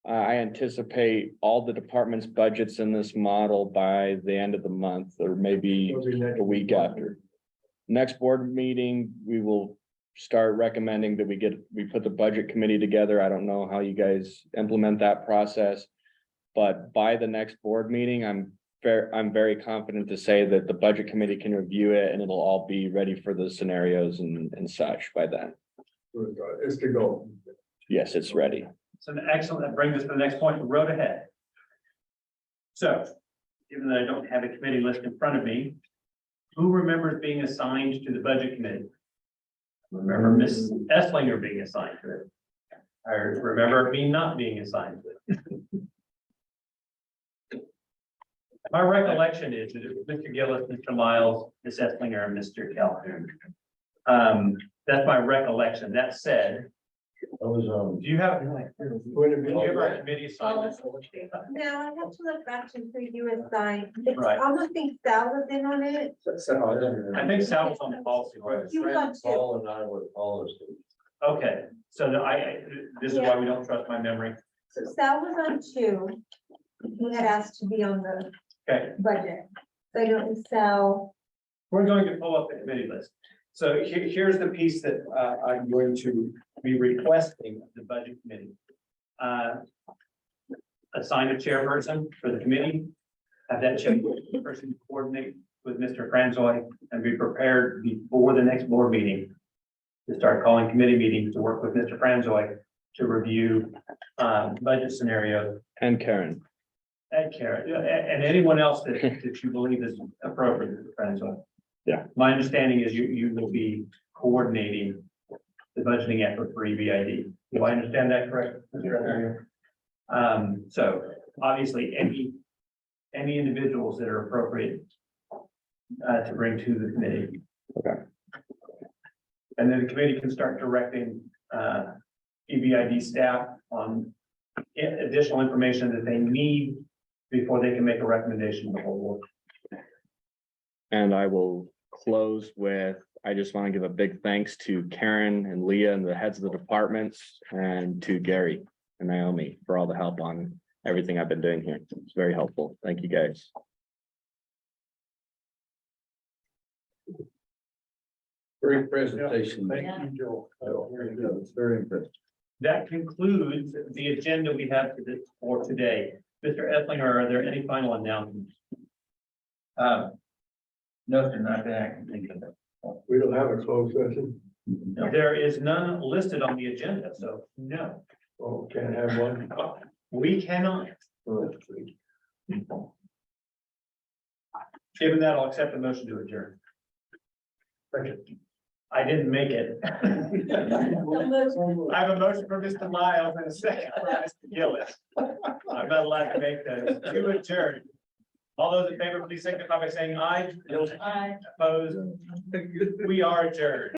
I anticipate all the departments' budgets in this model by the end of the month, or maybe It'll be next a week after. Next board meeting, we will start recommending that we put the budget committee together. I don't know how you guys implement that process. But by the next board meeting, I'm very confident to say that the budget committee can review it and it'll all be ready for the scenarios and such by then. It's to go. Yes, it's ready. It's an excellent, that brings us to the next point, the road ahead. So, given that I don't have a committee list in front of me, who remembers being assigned to the budget committee? Remember Ms. Esslinger being assigned to it. I remember me not being assigned to it. My recollection is that it was Mr. Gillis, Mr. Miles, Ms. Esslinger, and Mr. Calhoun. That's my recollection. That said, I was, do you have, do you have our committee assignment? Now, I have to look back to who you assigned. I Right. almost think Sal was in on it. I think Sal was on the policy, right? He was on two. Paul and I were all those. Okay, so this is why we don't trust my memory. So Sal was on two. He had asked to be on the Okay, budget. So I don't know, Sal. we're going to pull up the committee list. So here's the piece that I'm going to be requesting of the budget committee. Assign a chairperson for the committee. Have that chairperson coordinate with Mr. Franzoy and be prepared before the next board meeting to start calling committee meetings to work with Mr. Franzoy to review budget scenarios. And Karen, And Karen, and anyone else that you believe is appropriate, Mr. Franzoy. Yeah. My understanding is you will be coordinating the budgeting effort for EBID. Do I understand that correct? Mr. Ethinger? So obviously, any individuals that are appropriate to bring to the committee. Okay. And then the committee can start directing EBID staff on additional information that they need before they can make a recommendation to the whole board. and I will close with, I just want to give a big thanks to Karen and Leah and the heads of the departments and to Gary and Naomi for all the help on everything I've been doing here. It's very helpful. Thank you, guys. Great presentation. Thank you, Joel. Very good. It's very impressive. That concludes the agenda we have for today. Mr. Esslinger, are there any final announcements? No, sir, not that I can think of. We don't have a closed session. There is none listed on the agenda, so no, Oh, can't have one. we cannot. Oh, Given that, I'll accept the motion to adjourn. I didn't make it. I have a motion for Mr. Miles and a second for Mr. Gillis. I'm not allowed to make those. To adjourn. All those in favor, please signify by saying aye. Aye. Opposed? We are adjourned.